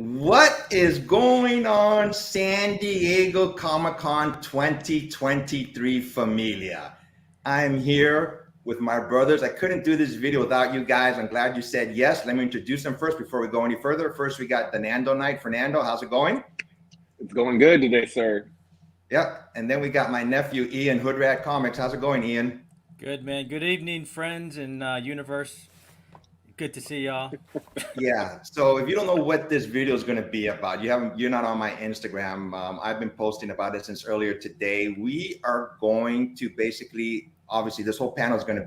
What is going on, San Diego Comic-Con 2023 Familia? I'm here with my brothers. I couldn't do this video without you guys. I'm glad you said yes. Let me introduce them first before we go any further. First, we got the Nando Knight. Fernando, how's it going? It's going good today, sir. Yep. And then we got my nephew, Ian, Hoodrat Comics. How's it going, Ian? Good, man. Good evening, friends and universe. Good to see y'all. Yeah. So if you don't know what this video is going to be about, you're not on my Instagram. I've been posting about it since earlier today. We are going to basically, obviously, this whole video is going to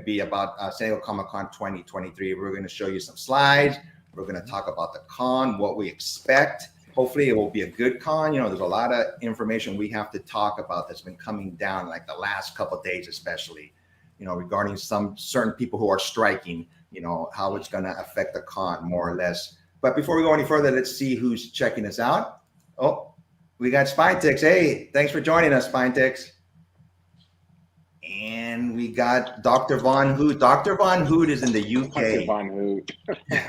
be about San Diego Comic-Con 2023. We're going to show you some slides. We're going to talk about the con, what we expect. Hopefully it will be a good con. You know, there's a lot of information we have to talk about that's been coming down like the last couple of days, especially, you know, regarding some certain people who are striking, you know, how it's going to affect the con more or less. But before we go any further, let's see who's checking us out. Oh, we got Spinetix. Hey, thanks for joining us, Spinetix. And we got Dr. Von Hoot. Dr. Von Hoot is in the UK. Dr. Von Hoot.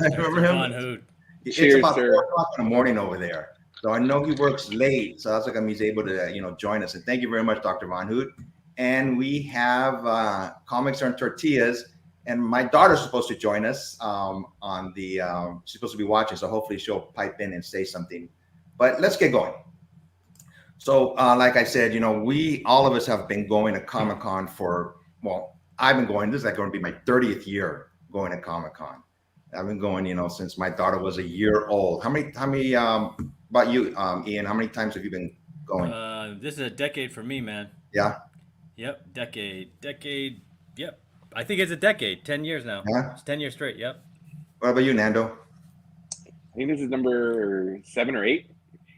Remember him? Von Hoot. It's Cheers, about sir. 4 o'clock in the morning over there. So I know he works late. So that's like he's able to, you know, join us. And thank you very much, Dr. Von Hoot. And we have Comics and Tortillas. And my daughter's supposed to join us she's supposed to be watching. So hopefully she'll pipe in and say something. But let's get going. So like I said, you know, all of us have been going to Comic-Con I've been going, this is like going to be my 30th year going to Comic-Con. I've been going, you know, since my daughter was a year old. How many about you, Ian, how many times have you been going? This is a decade for me, man. Yeah. Yep, decade. Yep, I think it's a decade. 10 years now. Yeah. It's 10 years straight. Yep. What about you, Nando? I think this is number 7 or 8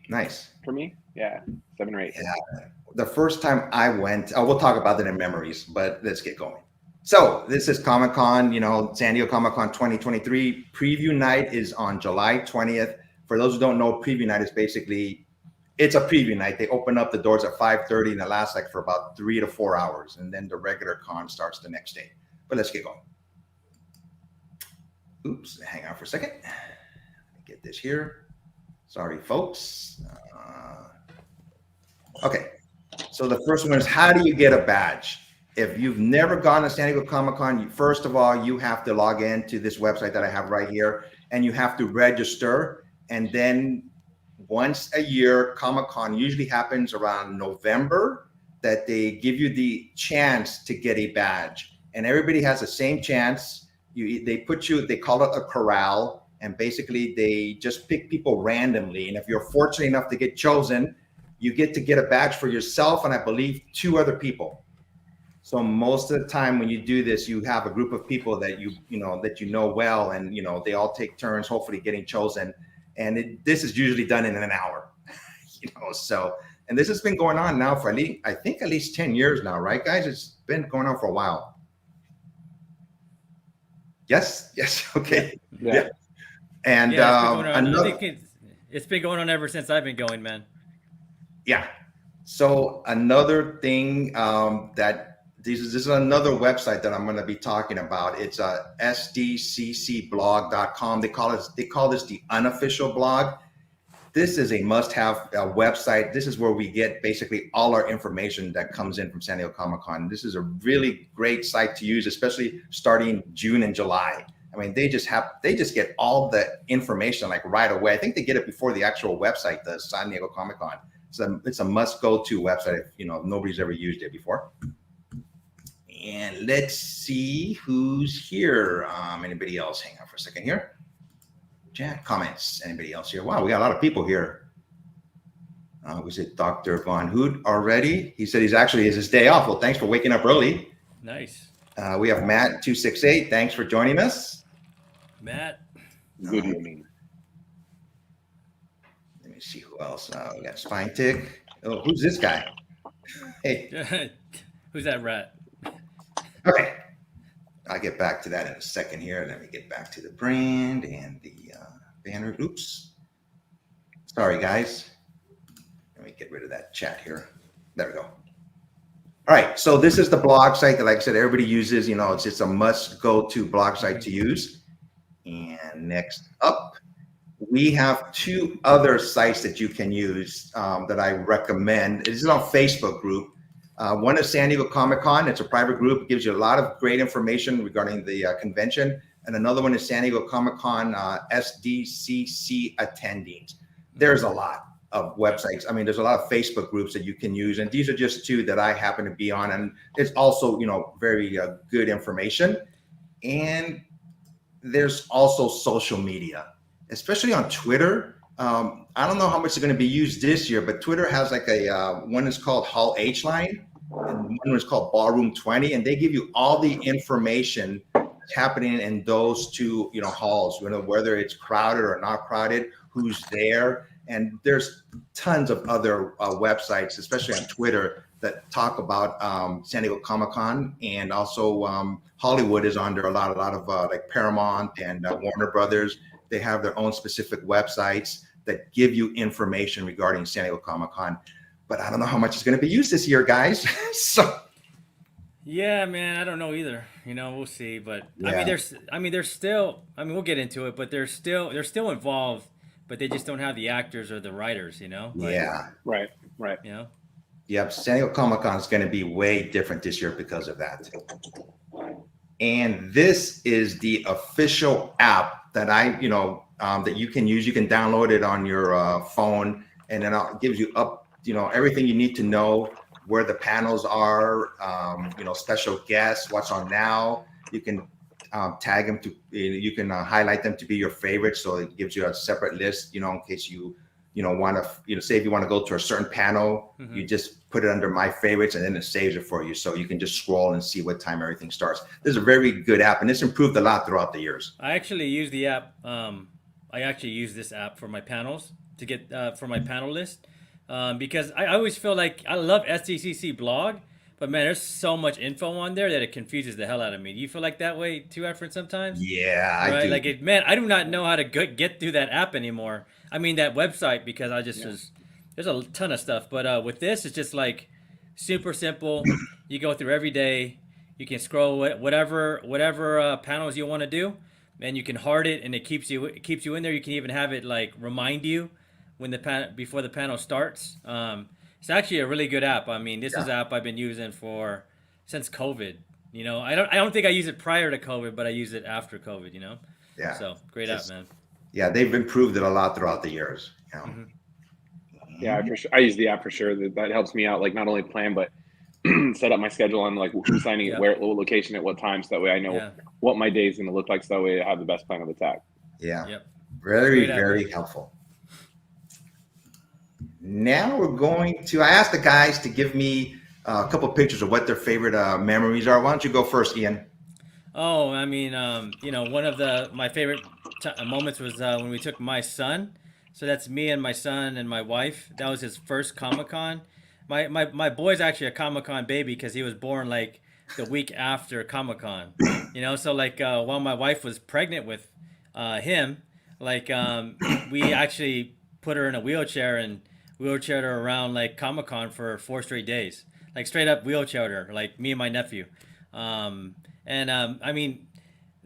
Nice. for me. Yeah, 7 or 8. Yeah. The first time I went, we'll talk about that in memories, but let's get going. So this is Comic-Con, you know, San Diego Comic-Con 2023. Preview night is on July 20th. For those who don't know, preview night is basically, it's a preview night. They open up the doors at 5:30 and it lasts like for about 3 to 4 hours. And then the regular con starts the next day. But let's get going. Oops, hang on for a second. Let me get this here. Sorry, folks. Okay, so the first one is, how do you get a badge? If you've never gone to San Diego Comic-Con, first of all, you have to log in to this website that I have right here, and you have to register. And then once a year, Comic-Con usually happens around November, that they give you the chance to get a badge. And everybody has the same chance. They call it a corral, and basically they just pick people randomly. And if you're fortunate enough to get chosen, you get to get a badge for yourself and I believe 2 other people. So most of the time when you do this, you have a group of people that you know well, and you know they all take turns, hopefully getting chosen. And this is usually done in an hour, you know. So, and this has been going on now for I think at least 10 years now, right, guys? It's been going on for a while. Yes, okay, yeah. And it's been going on ever since I've been going, man. Yeah. So another thing this is another website that I'm going to be talking about. It's SDCCblog.com. They call this the unofficial blog. This is a must-have website. This is where we get basically all our information that comes in from San Diego Comic-Con. This is a really great site to use, especially starting June and July. I mean, they just get all the information like right away. I think they get it before the actual website does, San Diego Comic-Con. It's a must-go-to website if nobody's ever used it before. And let's see who's here. Anybody else? Hang on for a second here. Chat comments. Anybody else here? Wow, we got a lot of people here. Was it Dr. Von Hoot already? He said it's his day off. Well, thanks for waking up early. Nice. We have Matt268. Thanks for joining us. Matt. Good evening. Let me see who else. We got Spinetick. Oh, who's this guy? Hey. Who's that rat? Okay. I'll get back to that in a second here. Let me get back to the brand and the banner. Oops. Sorry, guys. Let me get rid of that chat here. There we go. All right. So this is the blog site that, like I said, everybody uses. You know, it's a must-go-to blog site to use. And next up, we have two other sites that you can use that I recommend. This is on Facebook group. One is San Diego Comic Con. It's a private group. It gives you a lot of great information regarding the convention. And another one is San Diego Comic Con SDCC attendings. There's a lot of websites. I mean, there's a lot of Facebook groups that you can use. And these are just two that I happen to be on. And it's also, very good information. And there's also social media, especially on Twitter. I don't know how much is going to be used this year, but Twitter has like one is called Hall H Line, and one is called Ballroom 20, and they give you all the information that's happening in those two, halls. Whether it's crowded or not crowded, who's there, and there's tons of other websites, especially on Twitter, that talk about San Diego Comic Con, and also Hollywood is on there a lot of like Paramount and Warner Brothers. They have their own specific websites that give you information regarding San Diego Comic Con, but I don't know how much is going to be used this year, guys. So Yeah, man, I don't know either. We'll see. But Yeah. there's still. We'll get into it, but they're still involved, but they just don't have the actors or the writers. yeah, Right. yep. San Diego Comic Con is going to be way different this year because of that. And this is the official app that that you can use. You can download it on your phone, and then it gives you everything you need to know, where the panels are, special guests, what's on now. You can tag them you can highlight them to be your favorites. So it gives you a separate list, in case you want to, say if you want to go to a certain panel, you just put it under my favorites, and then it saves it for you. So you can just scroll and see what time everything starts. This is a very good app, and it's improved a lot throughout the years. I actually use the app. I actually use this app for my panels to get for my panel list because I always feel like I love SDCC blog, but man, there's so much info on there that it confuses the hell out of me. Do you feel like that way too, Efren, sometimes? Yeah, I Right? do. Like I do not know how to get through that app anymore. I mean that website because I just was there's a ton of stuff, but with this it's just like super simple. You go through every day. You can scroll whatever panels you want to do, and you can heart it, and it keeps you in there. You can even have it like remind you when before the panel starts. It's actually a really good app. I mean, this is an app I've been using since COVID. I don't think I used it prior to COVID, but I used it after COVID. Yeah. So great app, man. Yeah, they've improved it a lot throughout the years. Yeah, for sure. I use the app for sure. That helps me out, like not only plan but set up my schedule on like who's signing at what location at what time, so that way I know what my day is going to look like. So that way I have the best plan of attack. Yeah. Yep. Very, Great app, very helpful. Now I asked the guys to give me a couple of pictures of what their favorite memories are. Why don't you go first, Ian? Oh, I mean, one of my favorite moments was when we took my son. So that's me and my son and my wife. That was his first Comic-Con. My boy's actually a Comic-Con baby because he was born like the week after Comic-Con. So like while my wife was pregnant with him, like we actually put her in a wheelchair and wheelchaired her around like Comic-Con for 4 straight days. Like straight up wheelchaired her, like me and my nephew. I mean,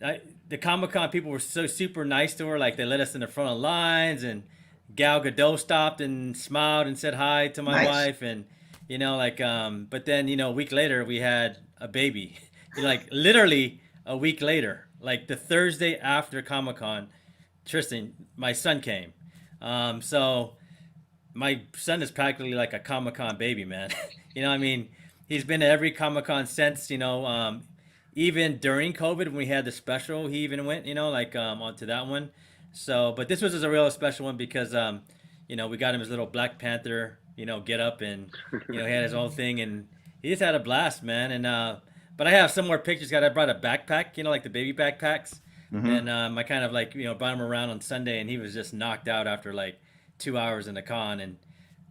the Comic-Con people were so super nice to her. Like they let us in the front of lines, and Gal Gadot stopped and smiled and said hi to my wife, and but then a week later we had a baby. Like literally a week later, like the Thursday after Comic-Con, Tristan, my son came. So my son is practically like a Comic-Con baby, man. I mean, he's been to every Comic-Con since. Even during COVID when we had the special, he even went, onto that one. So, but this was just a real special one because, we got him his little Black Panther, get up, and, he had his own thing, and he just had a blast, man. And, but I have some more pictures. I brought a backpack, like the baby backpacks. And I kind of like, brought him around on Sunday, and he was just knocked out after like 2 hours in the con. And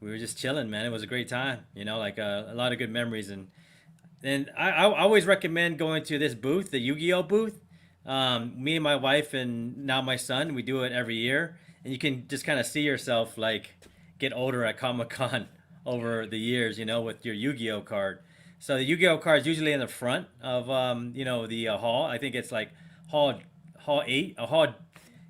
we were just chilling, man. It was a great time, like a lot of good memories. And I always recommend going to this booth, the Yu-Gi-Oh booth. Me and my wife and now my son, we do it every year. And you can just kind of see yourself like get older at Comic-Con over the years, with your Yu-Gi-Oh card. So the Yu-Gi-Oh card is usually in the front of, the hall. I think it's like hall Hall 8, a Hall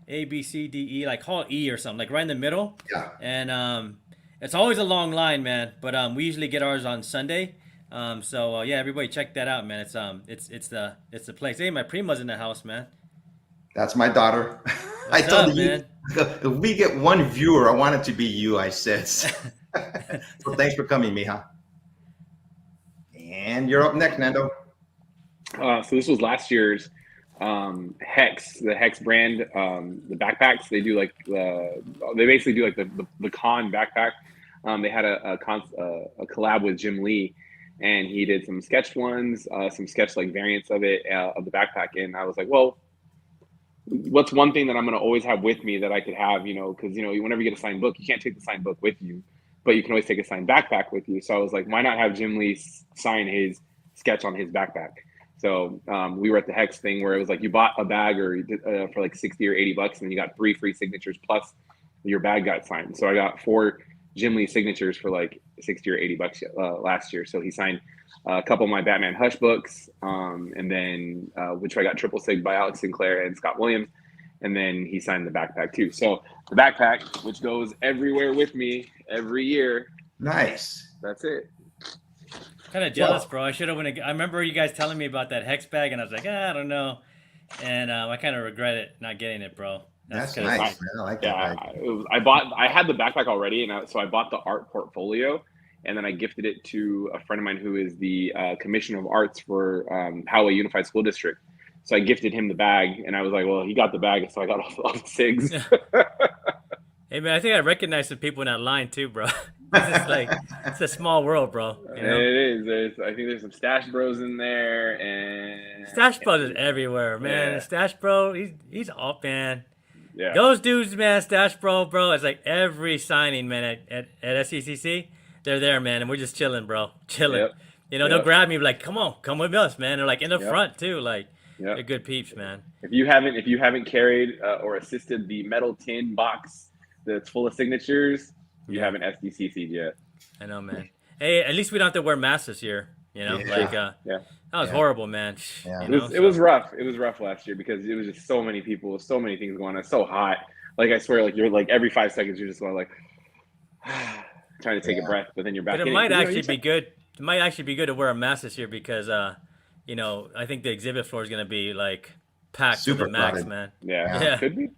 A, B, C, D, E, like Hall E or something, like right in the middle. Yeah. And it's always a long line, man. But we usually get ours on Sunday. So yeah, everybody check that out, man. It's the place. Hey, my prima's in the house, man. That's my daughter. I What's told up, you, man? if we get one viewer, I want it to be you, I said. So thanks for coming, Mija. And you're up next, Nando. So this was last year's Hex, the Hex brand, the backpacks. They do like they basically do like the con backpack. They had a collab with Jim Lee, and he did some sketched ones, some sketched like variants of it of the backpack. And I was like, well, what's one thing that I'm going to always have with me that I could have, because whenever you get a signed book, you can't take the signed book with you, but you can always take a signed backpack with you. So I was like, why not have Jim Lee sign his sketch on his backpack? So we were at the Hex thing where it was like you bought a bag or for like 60 or 80 bucks, and then you got 3 free signatures plus your bag got signed. So I got 4 Jim Lee signatures for like 60 or 80 bucks last year. So he signed a couple of my Batman Hush books, and then which I got triple sig by Alex Sinclair and Scott Williams, and then he signed the backpack too. So the backpack, which goes everywhere with me every year. Nice. That's it. Kind of jealous, bro. I should have went. I remember you guys telling me about that Hex bag, and I was like, I don't know, and I kind of regret it not getting it, bro. That's kinda nice, man. I like that. I had the backpack already, and so I bought the art portfolio, and then I gifted it to a friend of mine who is the Commissioner of Arts for Howell Unified School District. So I gifted him the bag, and I was like, well, he got the bag, so I got all the SIGs. Hey man, I think I recognize some people in that line too, bro. It's a small world, bro. You know? It is. I think there's some Stash Bros in there, and Stash Bros is everywhere, man. Yeah. Stash Bro, he's up, man. Yeah. Those dudes, man, Stash Bro, it's like every signing, man, at SDCC, they're there, man, and we're just chilling, bro. Chilling. Yep. They'll grab me, like, come with us, man. They're like in the Yep. front too, like Yep. they're good peeps, man. If you haven't carried or assisted the metal tin box that's full of signatures, you haven't SDCC'd yet. I know, man. Hey, at least we don't have to wear masks this year. Yeah. Yeah. That was horrible, man. Yeah. It was rough. It was rough last year because it was just so many people, so many things going on. It's so hot. Like I swear, like you're like every 5 seconds you're just going like trying to take a breath, but then you're back. But it might actually be good. It might actually be good to wear a mask this year because I think the exhibit floor is gonna be like packed to the max, crowded. man. Yeah, could be.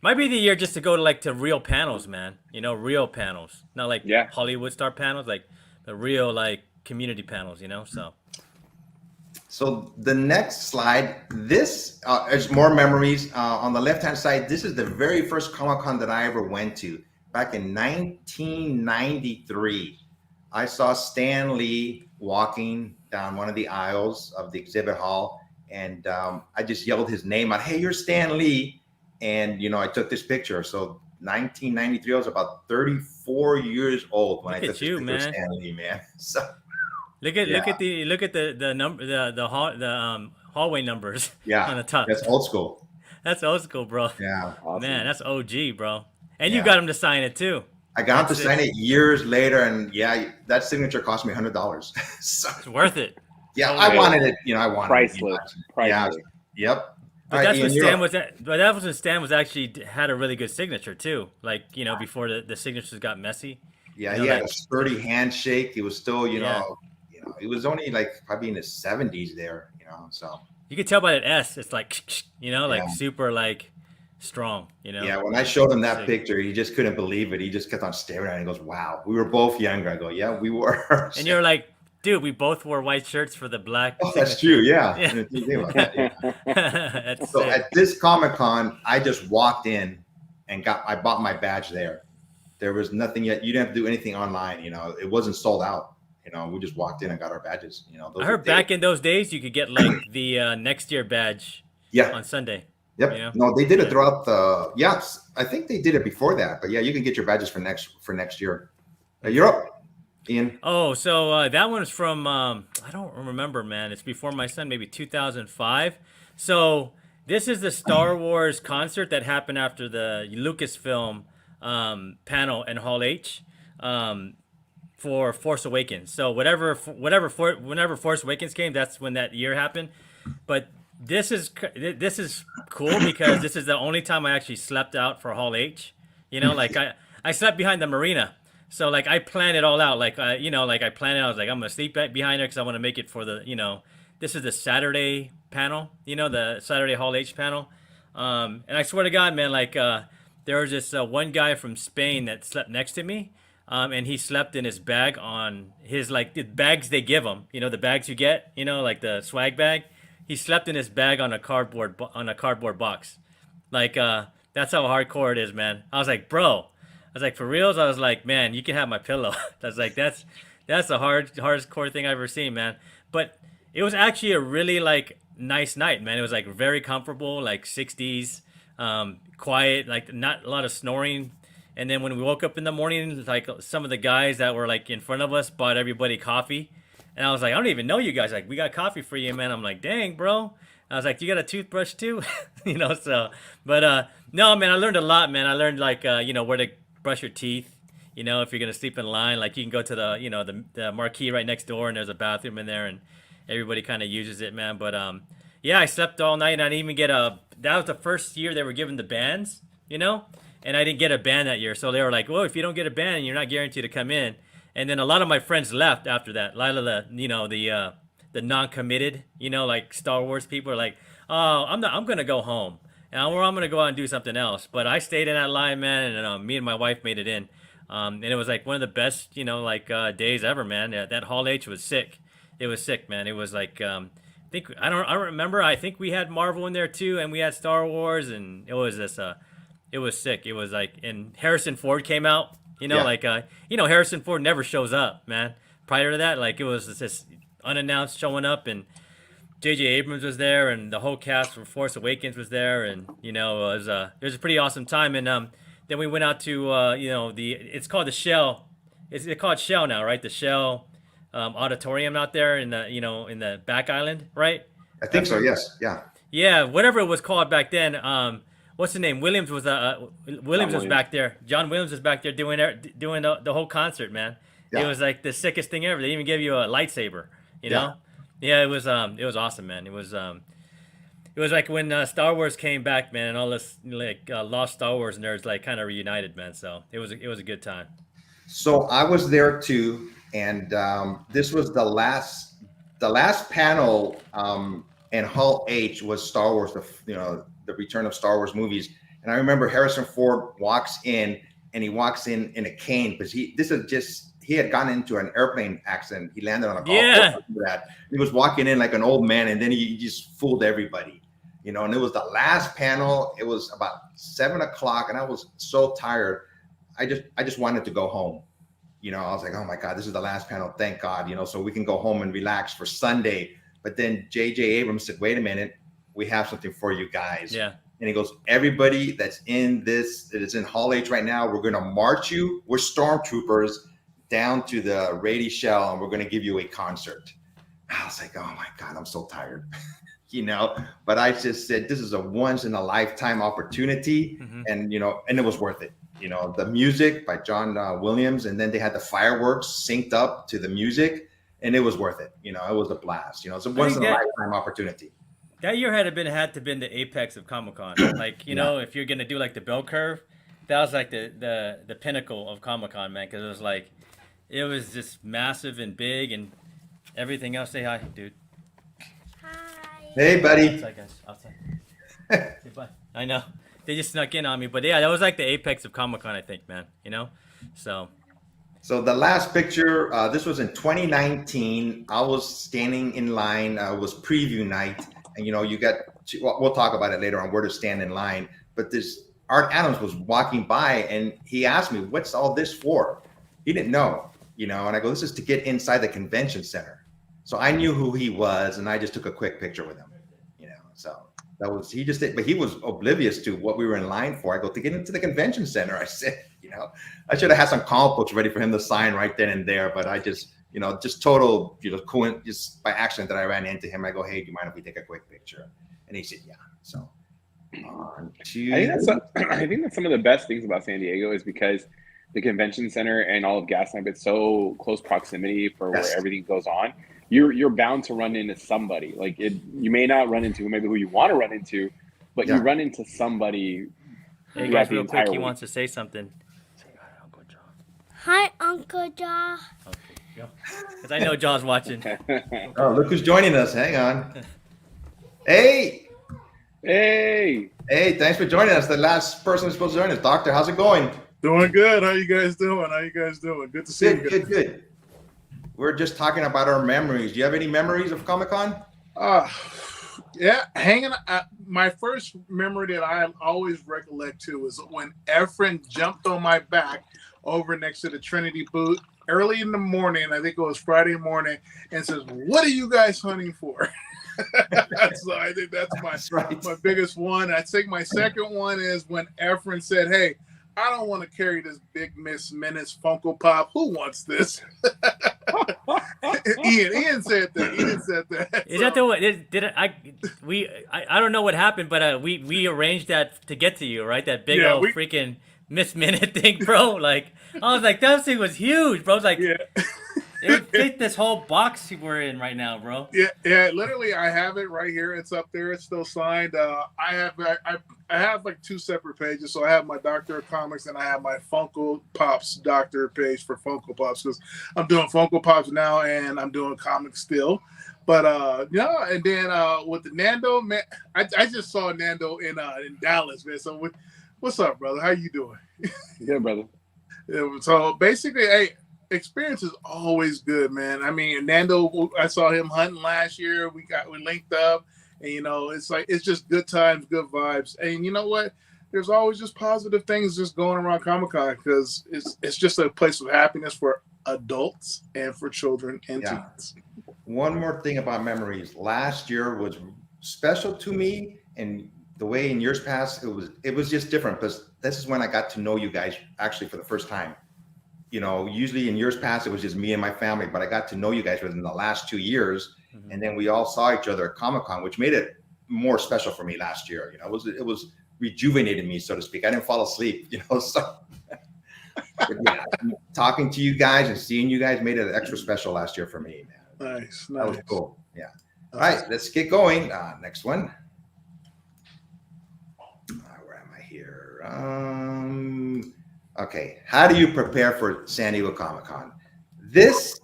Might be the year just to go to real panels, man. Real panels, not like Hollywood star panels, like the real like community panels. So the next slide, this is more memories. On the left-hand side, this is the very first Comic-Con that I ever went to back in 1993. I saw Stan Lee walking down one of the aisles of the exhibit hall, and I just yelled his name out, "Hey, you're Stan Lee." And, I took this picture. So 1993, I was about 34 years old when I took this picture of Stan Lee, man. So look at the number, the hallway numbers on the top. That's old school. That's old school, bro. Yeah. Awesome. Man, that's OG, bro. And you got him to sign it too. I got him to sign it years later, and that signature cost me $100. So it's worth it. Yeah, I wanted it. I wanted priceless. it. Priceless. Yeah. Yep. But that's when Stan was at. But that was when Stan was actually had a really good signature too. Like before the signatures got messy. Yeah, he had a sturdy handshake. He was still, he was only like probably in his 70s there. So you could tell by that S. It's like like super like strong. Yeah, when I showed him that picture, he just couldn't believe it. He just kept on staring at it. He goes, "Wow, we were both younger." I go, "Yeah, we were." And you're like, dude, we both wore white shirts for the black. Oh, that's true. Yeah. That's so sick. at this Comic-Con, I just walked in and I bought my badge there. There was nothing yet. You didn't have to do anything online. It wasn't sold out. We just walked in and got our badges. I heard back in those days you could get like the next year badge. On Sunday. Yep. No, they did it throughout the. Yes, I think they did it before that. But yeah, you can get your badges for next year. You're up. Ian. Oh, so that one's from I don't remember, man. It's before my son, maybe 2005. So this is the Star Wars concert that happened after the Lucasfilm panel in Hall H for Force Awakens. So whenever Force Awakens came, that's when that year happened. But this is cool because this is the only time I actually slept out for Hall H. You know, like I slept behind the marina. So like I planned it all out. Like like I planned it. I was like, I'm gonna sleep behind her because I want to make it for the this is the Saturday panel. The Saturday Hall H panel. And I swear to God, man, like there was this one guy from Spain that slept next to me. And he slept in his bag on his like the bags they give him. The bags you get. Like the swag bag. He slept in his bag on a cardboard box. Like that's how hardcore it is, man. I was like, bro. I was like, for reals. I was like, man, you can have my pillow. I was like, that's the hardest core thing I've ever seen, man. But it was actually a really like nice night, man. It was like very comfortable, like 60s, quiet, like not a lot of snoring. And then when we woke up in the morning, like some of the guys that were like in front of us bought everybody coffee. And I was like, I don't even know you guys. Like, we got coffee for you, man. I'm like, dang, bro. I was like, you got a toothbrush too? So, but no, man, I learned a lot, man. I learned like, where to brush your teeth. If you're going to sleep in line, like you can go to the marquee right next door and there's a bathroom in there and everybody kind of uses it, man. But yeah, I slept all night and I didn't even get that was the first year they were giving the bands, and I didn't get a band that year. So they were like, well, if you don't get a band, you're not guaranteed to come in. And then a lot of my friends left after that. A lot of the non-committed, like Star Wars people are like, oh, I'm gonna go home, or I'm gonna go out and do something else. But I stayed in that line, man, and me and my wife made it in, and it was like one of the best, days ever, man. That Hall H was sick. It was sick, man. It was like, I don't remember. I think we had Marvel in there too, and we had Star Wars, and it was this, it was sick. It was like, and Harrison Ford came out. Harrison Ford never shows up, man. Prior to that, like it was just unannounced showing up, and J.J. Abrams was there, and the whole cast from Force Awakens was there, and it was a pretty awesome time. And then we went out to it's called the Shell. It's called Shell now, right? The Shell auditorium out there in the in the back island, right? I think so. Yes. Yeah. Yeah, whatever it was called back then. What's the name? Williams was back there. John Williams was back there doing the whole concert, man. Yeah. It was like the sickest thing ever. They even gave you a lightsaber, you know? Yeah, it was awesome, man. It was like when Star Wars came back, man, and all this like lost Star Wars nerds like kind of reunited, man. So it was a good time. So I was there too, and this was the last panel in Hall H was Star Wars, the return of Star Wars movies. And I remember Harrison Ford walks in, and he walks in a cane because he had gotten into an airplane accident. He landed on a golf course after that. He was walking in like an old man, and then he just fooled everybody, and it was the last panel. It was about 7:00, and I was so tired. I just wanted to go home. I was like, oh my God, this is the last panel. Thank God, so we can go home and relax for Sunday. But then J.J. Abrams said, wait a minute, we have something for you guys. Yeah. And he goes, everybody that is in Hall H right now, we're going to march you. We're stormtroopers down to the Rady Shell, and we're going to give you a concert. I was like, oh my God, I'm so tired. But I just said, this is a once in a lifetime opportunity. Mm-hmm. And, and it was worth it. The music by John Williams, and then they had the fireworks synced up to the music, and it was worth it. It was a blast. It's a once in a lifetime opportunity. That year had to been the apex of Comic-Con. Like, if you're going to do like the bell curve, that was like the pinnacle of Comic-Con, man. Cause it was just massive and big and everything else. Say hi, dude. Hi. Hey, buddy. Outside, guys. Outside. Say bye. I know. They just snuck in on me, but yeah, that was like the apex of Comic-Con, I think, man. So the last picture, this was in 2019. I was standing in line. It was preview night, and we'll talk about it later on where to stand in line. But this Art Adams was walking by, and he asked me, "What's all this for?" He didn't know, and I go, "This is to get inside the convention center." So I knew who he was, and I just took a quick picture with him, So that was he was oblivious to what we were in line for. I go, to get into the convention center. I said, I should have had some comic books ready for him to sign right then and there, but I just, just total, just by accident that I ran into him. I go, hey, do you mind if we take a quick picture? And he said, yeah. So I think that's some of the best things about San Diego is because the convention center and all of Gaslamp, it's so close proximity for where everything goes on. you're bound to run into somebody. Like you may not run into maybe who you want to run into, but you run into somebody. Hey guys, real quick, he wants to say something. Say hi, Uncle John. Hi, Uncle John. Okay, go. Because I know John's watching. Oh, look who's joining us. Hang on. Hey. Hey. Hey, thanks for joining us. The last person who's supposed to join us. Doctor, how's it going? Doing good. How you guys doing? Good to see you. Good. We're just talking about our memories. Do you have any memories of Comic-Con? Yeah, my first memory that I always recollect too was when Efren jumped on my back over next to the Trinity booth early in the morning. I think it was Friday morning, and says, "What are you guys hunting for?" So I think that's my biggest one. I think my second one is when Efren said, "Hey, I don't want to carry this Big Miss Menace Funko Pop. Who wants this?" Ian said that. Is that the one? I don't know what happened, but we arranged that to get to you, right? That big old freaking Miss Minute thing, bro. Like I was like, that thing was huge, bro. I was like, it would fit this whole box we're in right now, bro. Yeah. Literally, I have it right here. It's up there. It's still signed. I have like two separate pages. So I have my Doctor of Comics and I have my Funko Pops Doctor page for Funko Pops because I'm doing Funko Pops now and I'm doing comics still. But and then with the Nando, man, I just saw Nando in Dallas, man. So what's up, brother? How you doing? Good, brother. So basically, hey. Experience is always good, man. I mean, Nando, I saw him hunting last year. We linked up, and it's just good times, good vibes. And you know what? There's always just positive things just going around Comic-Con because it's just a place of happiness for adults and for children and teens. One more thing about memories. Last year was special to me, and the way in years past it was just different because this is when I got to know you guys actually for the first time. Usually in years past, it was just me and my family, but I got to know you guys within the last 2 years. Mm-hmm. And then we all saw each other at Comic-Con, which made it more special for me last year. It was rejuvenated me, so to speak. I didn't fall asleep, so talking to you guys and seeing you guys made it extra special last year for me, man. Nice. That was cool. Yeah. All right, let's get going. Next one. Where am I here? Okay, how do you prepare for San Diego Comic-Con? This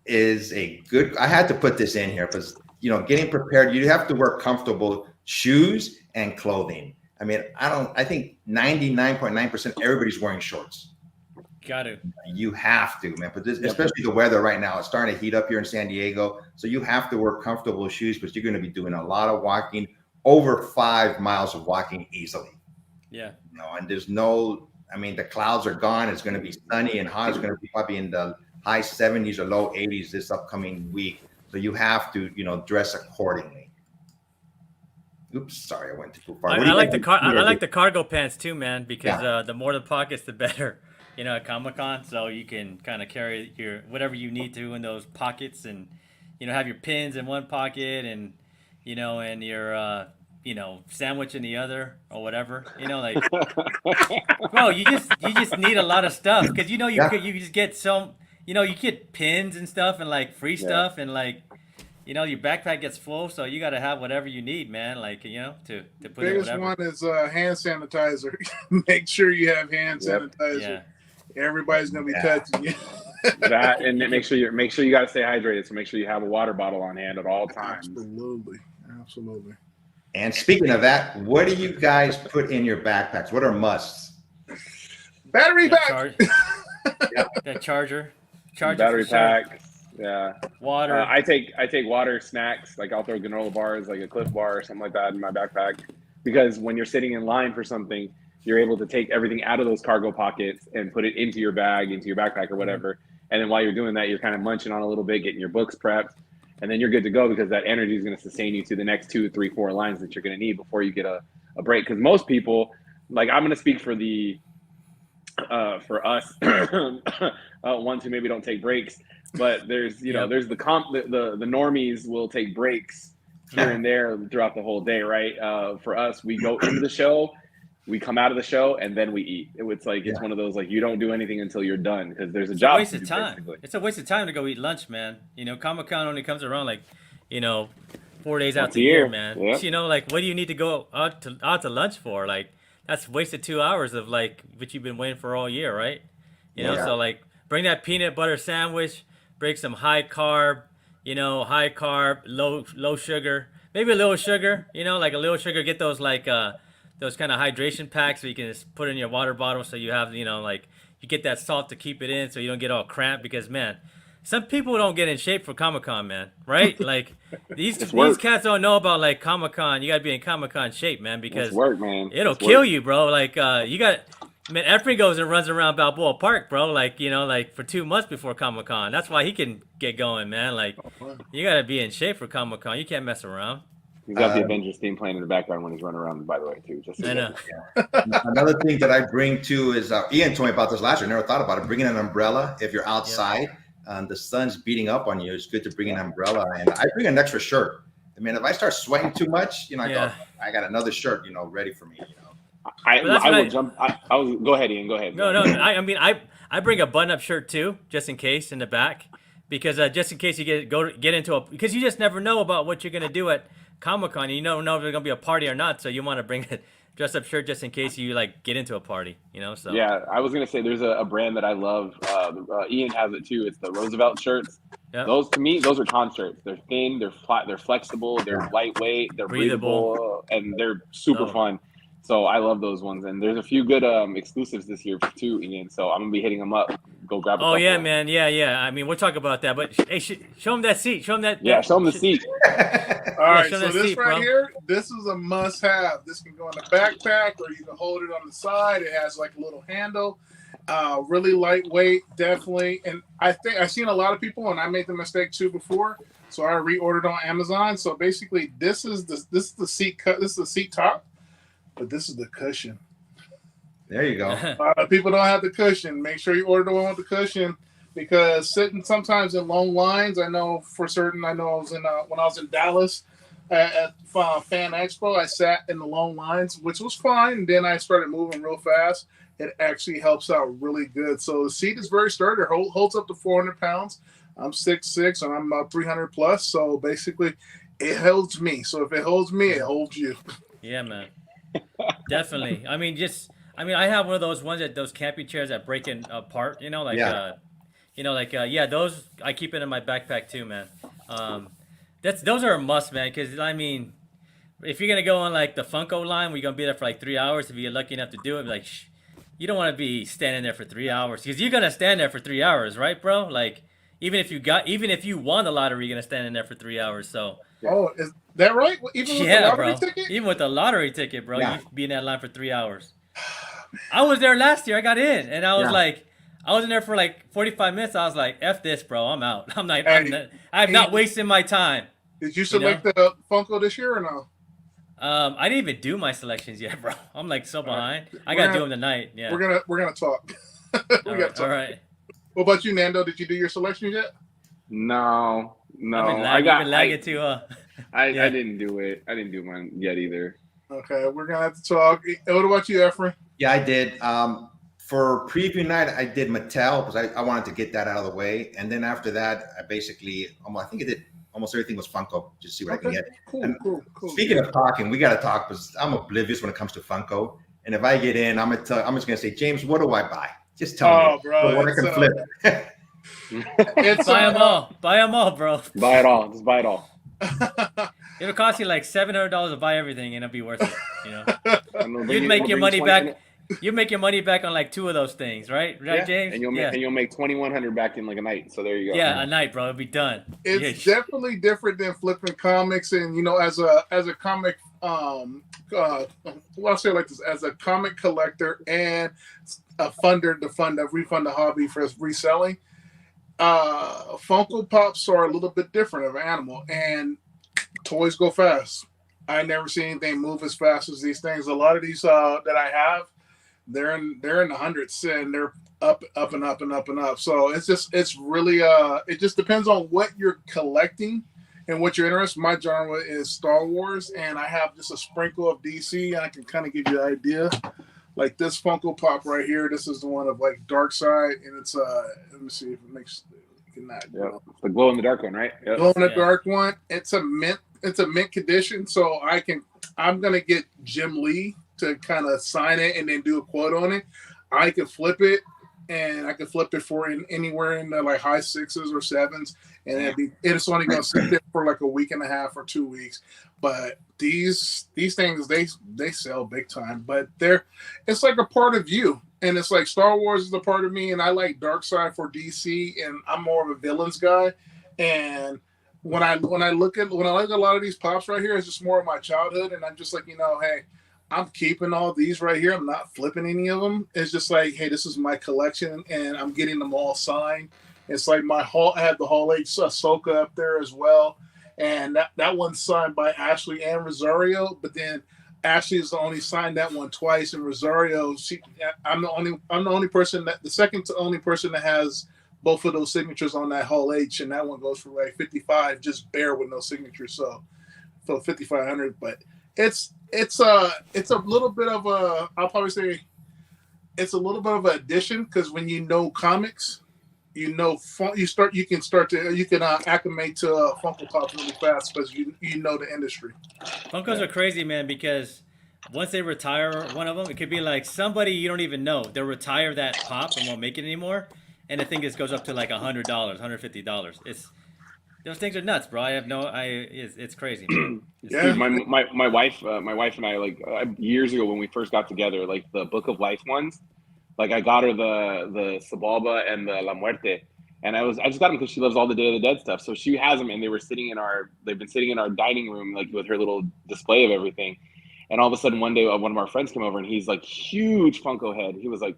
is I had to put this in here because, getting prepared, you have to wear comfortable shoes and clothing. I mean, I think 99.9% everybody's wearing shorts. Got to. You have to, man, but especially the weather right now, it's starting to heat up here in San Diego. So you have to wear comfortable shoes, but you're going to be doing a lot of walking, over 5 miles of walking easily. Yeah. And there's the clouds are gone. It's going to be sunny and hot. It's going to be probably in the high 70s or low 80s this upcoming week. So you have to, dress accordingly. Oops, sorry, I went too far. I like the cargo pants too, man, because the more the pockets, the better. At Comic-Con, so you can kind of carry your whatever you need to in those pockets, and have your pins in one pocket, and and your sandwich in the other or whatever, bro, you just need a lot of stuff because you just get you get pins and stuff and like free stuff and your backpack gets full, so you got to have whatever you need, man, to put in whatever. Biggest one is hand sanitizer. Make sure you have hand sanitizer. Yeah. Everybody's gonna be touching you. That, and make sure you got to stay hydrated, so make sure you have a water bottle on hand at all times. Absolutely. And speaking of that, what do you guys put in your backpacks? What are musts? Battery pack. That charger battery pack. Yeah. Water. I take water, snacks. Like I'll throw granola bars, like a Cliff Bar or something like that in my backpack, because when you're sitting in line for something, you're able to take everything out of those cargo pockets and put it into your bag, into your backpack or whatever. And then while you're doing that, you're kind of munching on a little bit, getting your books prepped. And then you're good to go because that energy is going to sustain you to the next 2, 3, 4 lines that you're going to need before you get a break. Because most people, like I'm going to speak for for us, ones who maybe don't take breaks, but there's, there's the normies will take breaks here and there throughout the whole day, right? For us, we go into the show we come out of the show and then we eat. It's like it's one of those like you don't do anything until you're done because there's a job. It's a waste of time. Basically. It's a waste of time to go eat lunch, man. You know, Comic-Con only comes around like, 4 days out the year, man. Yep. You know, like what do you need to go out to lunch for? Like that's wasted 2 hours of like what you've been waiting for all year, right? You know, so like bring that peanut butter sandwich, bring some high carb, low sugar, maybe a little sugar, like a little sugar. Get those like those kind of hydration packs so you can just put in your water bottle so you have, like you get that salt to keep it in so you don't get all cramped because man, some people don't get in shape for Comic-Con, man, right? Like these cats don't know about like Comic-Con. You got to be in Comic-Con shape, man, because man. It'll kill you, bro. Like you got man, Efren goes and runs around Balboa Park, bro, like, like for 2 months before Comic-Con. That's why he can get going, man. Like you got to be in shape for Comic-Con. You can't mess around. He's got the Avengers theme playing in the background when he's running around, by the way, too. I know. Another thing that I bring too is Ian told me about this last year. I never thought about it. Bringing an umbrella if you're outside and the sun's beating up on you. It's good to bring an umbrella, and I bring an extra shirt. I mean, if I start sweating too much, I got another shirt, ready for me. Go ahead, Ian. Go ahead. No. I bring a button-up shirt too, just in case in the back, because just in case you get into because you just never know about what you're gonna do at Comic-Con. You don't know if there's gonna be a party or not, so you want to bring a dress-up shirt just in case you like get into a party. So yeah, I was gonna say there's a brand that I love. Ian has it too. It's the Roosevelt shirts. Yep. Those to me, those are con shirts. They're thin, they're flat, they're flexible, they're lightweight, they're breathable, and they're super fun. So I love those ones, and there's a few good exclusives this year too, Ian. So I'm gonna be hitting them up. Go grab. Oh yeah, man, yeah. I mean, we'll talk about that, but hey, show them that seat. Show them that. Yeah, show them the seat. All right, so this right here, this is a must-have. This can go in the backpack, or you can hold it on the side. It has like a little handle. Really lightweight, definitely. And I think I've seen a lot of people, and I made the mistake too before. So I reordered on Amazon. So basically, this is the seat cut. This is the seat top. But this is the cushion. There you go. A lot of people don't have the cushion. Make sure you order the one with the cushion because sitting sometimes in long lines, I know for certain. I know I was in when I was in Dallas at Fan Expo, I sat in the long lines, which was fine. And then I started moving real fast. It actually helps out really good. So the seat is very sturdy. It holds up to 400 pounds. I'm 6'6", and I'm about 300 plus. So basically, it holds me. So if it holds me, it holds you. Yeah, man. Definitely. I mean, I have one of those ones those camping chairs that break apart. Those I keep it in my backpack too, man. Those are a must, man. Because I mean, if you're gonna go on like the Funko line, we're gonna be there for like 3 hours. If you're lucky enough to do it, like, you don't want to be standing there for 3 hours because you're gonna stand there for 3 hours, right, bro? Like, even if you won the lottery, you're gonna stand in there for 3 hours. So. Oh, is that right? Even with the lottery ticket? Even with the lottery ticket, bro, you'd be in that line for 3 hours. I was there last year. I got in, and I was like, I was in there for like 45 minutes. I was like, F this, bro. I'm out. I'm not wasting my time. Did you select the Funko this year or no? I didn't even do my selections yet, bro. I'm like so behind. I gotta do them tonight. Yeah. We're gonna talk. All right. What about you, Nando? Did you do your selections yet? No. I didn't do it. I didn't do mine yet either. Okay, we're gonna have to talk. What about you, Efren? Yeah, I did. For preview night, I did Mattel because I wanted to get that out of the way, and then after that, I think I did almost everything was Funko. Just see what I can get. Cool. Speaking of talking, we got to talk because I'm oblivious when it comes to Funko, and if I get in, I'm just gonna say, James, what do I buy? Just tell me. Bro, what I can flip. Buy them all. Buy them all, bro. Buy it all. Just buy it all. It'll cost you like $700 to buy everything, and it'll be worth it. You'd make your money back. You make your money back on like 2 of those things, right? Right, James? And you'll make $2,100 back in like a night. So there you go. Yeah, a night, bro. It'll be done. It's definitely different than flipping comics, and as a comic, I'll say it like this: as a comic collector and a funder to refund the hobby for reselling. Funko Pops are a little bit different of an animal, and toys go fast. I never seen anything move as fast as these things. A lot of these that I have, they're in the hundreds, and they're up and up and up and up. So it's really it just depends on what you're collecting. in what you're interested, my genre is Star Wars, and I have just a sprinkle of DC, and I can kind of give you an idea. Like this Funko Pop right here, this is the one of like Dark Side, and it's let me see if it makes the glow in the dark one, right? Yep. Glow in the dark one. It's a mint condition, so I'm gonna get Jim Lee to kind of sign it and then do a quote on it. I could flip it, and I could flip it for anywhere in the like high 6s or 7s, and it's only gonna sit there for like a week and a half or 2 weeks. But these things they sell big time. But it's like a part of you, and it's like Star Wars is a part of me, and I like Dark Side for DC, and I'm more of a villains guy. And when I look at a lot of these pops right here, it's just more of my childhood, and I'm just like, hey, I'm keeping all these right here. I'm not flipping any of them. It's just like, hey, this is my collection, and I'm getting them all signed. It's like I have the Hall H Ahsoka up there as well, and that one's signed by Ashley and Rosario. But then Ashley is only signed that one twice, and Rosario, I'm the only person the second to only person that has both of those signatures on that Hall H, and that one goes for like 55, just bare with no signature. So 5,500, but it's a little bit of I'll probably say it's a little bit of an addition, because when you know comics, you can acclimate to Funko Pops really fast, because you know the industry. Funkos are crazy, man, because once they retire one of them, it could be like somebody you don't even know. They'll retire that pop and won't make it anymore, and the thing just goes up to like $100, $150. Those things are nuts, bro. It's crazy, man. Dude, my wife and I, like years ago when we first got together, like the Book of Life ones, like I got her the Sabalba and the La Muerte, and I just got them because she loves all the Day of the Dead stuff. So she has them, and they've been sitting in our dining room, like with her little display of everything. And all of a sudden one day, one of our friends came over, and he's like, huge Funko head. He was like,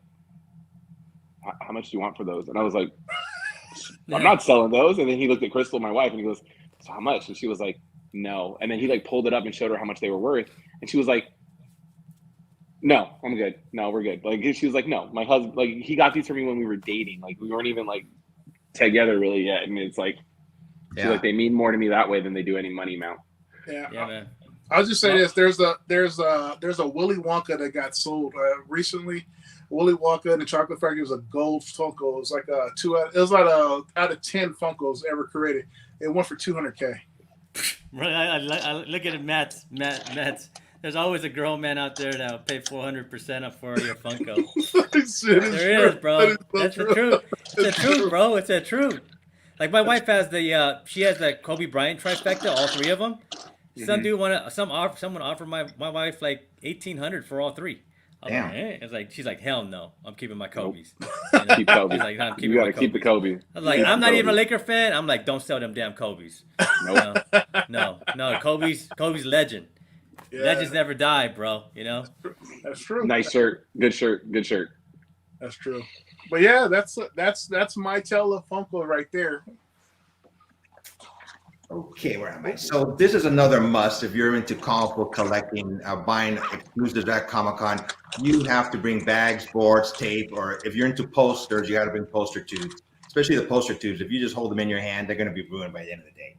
"How much do you want for those?" And I was like, "I'm not selling those." And then he looked at Crystal, my wife, and he goes, "So how much?" And she was like, "No." And then he like pulled it up and showed her how much they were worth, and she was like, "No, I'm good. No, we're good." Like she was like, "No, my husband, like he got these for me when we were dating. Like we weren't even like together really yet." And it's like, she's like, they mean more to me that way than they do any money amount. Yeah, man. I'll just say this: there's a Willy Wonka that got sold recently. Willy Wonka and the Chocolate Factory was a gold Funko. It was like out of 10 Funkos ever created. It went for $200K. Right, I look at it, Matt. There's always a grown man out there that'll pay 400% up for your Funko. There is, bro. That's the truth. It's the truth, bro. It's the truth. Like my wife has she has the Kobe Bryant trifecta, all 3 of them. Mm-hmm. Someone offered my wife like $1,800 for all 3. Damn. Like, it's like she's like, hell no, I'm keeping my Kobe's. Keep Kobe. She's like, I'm keeping you gotta keep the Kobe. I was like, I'm not even a Laker fan. I'm like, don't sell them damn Kobe's. Nope. No, Kobe's legend. Yeah. Legends never die, bro. That's true. Nice shirt. Good shirt. That's true. But yeah, that's my tale of Funko right there. Okay, where am I? So this is another must if you're into comic book collecting, buying exclusives at Comic-Con. You have to bring bags, boards, tape, or if you're into posters, you got to bring poster tubes. Especially the poster tubes. If you just hold them in your hand, they're going to be ruined by the end of the day.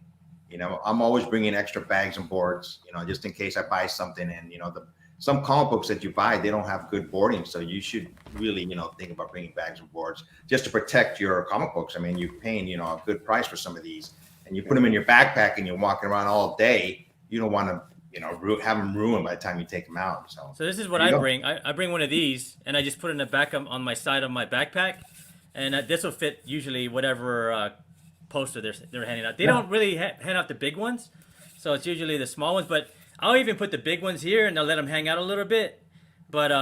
I'm always bringing extra bags and boards, just in case I buy something. And some comic books that you buy, they don't have good boarding, so you should really think about bringing bags and boards just to protect your comic books. I mean, you're paying a good price for some of these. And you put them in your backpack and you're walking around all day, you don't want to, have them ruined by the time you take them out. So this is what I bring. I bring one of these, and I just put it in the back on my side of my backpack, and this will fit usually whatever poster they're handing out. They don't really hand out the big ones, so it's usually the small ones. But I'll even put the big ones here, and I'll let them hang out a little bit. But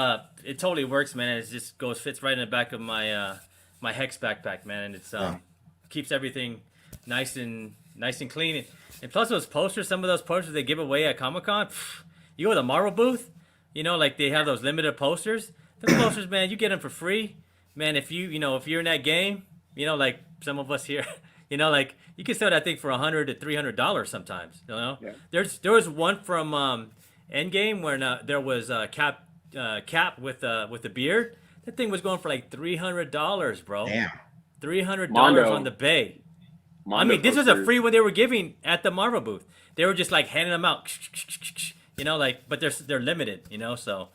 it totally works, man. And it just fits right in the back of my my Hex backpack, man. And it's keeps everything nice and clean, and plus those posters. Some of those posters they give away at Comic-Con. You go to the Marvel booth, like they have those limited posters. Those posters, man, you get them for free, man. If if you're in that game, like some of us here, like you can sell that thing for $100 to $300 sometimes. Yeah. There was one from Endgame where there was Cap with the beard. That thing was going for like $300, bro. Damn. $300 Mondo. on the Bay. I mean, this was a free one they were giving at the Marvel booth. They were just like handing them out, you know, like, but they're limited, you know, so.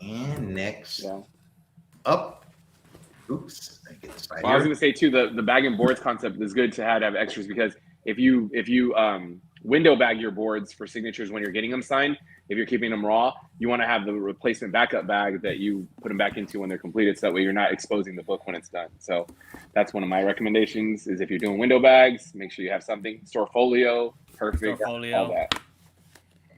And next up, oops, I get this right I was going to say too, the bag and boards concept is good to have extras, because if you window bag your boards for signatures when you're getting them signed, if you're keeping them raw, you want to have the replacement backup bag that you put them back into when they're completed, so that way you're not exposing the book when it's done. So that's one of my recommendations, is if you're doing window bags, make sure you have something. Store folio, perfect, all that.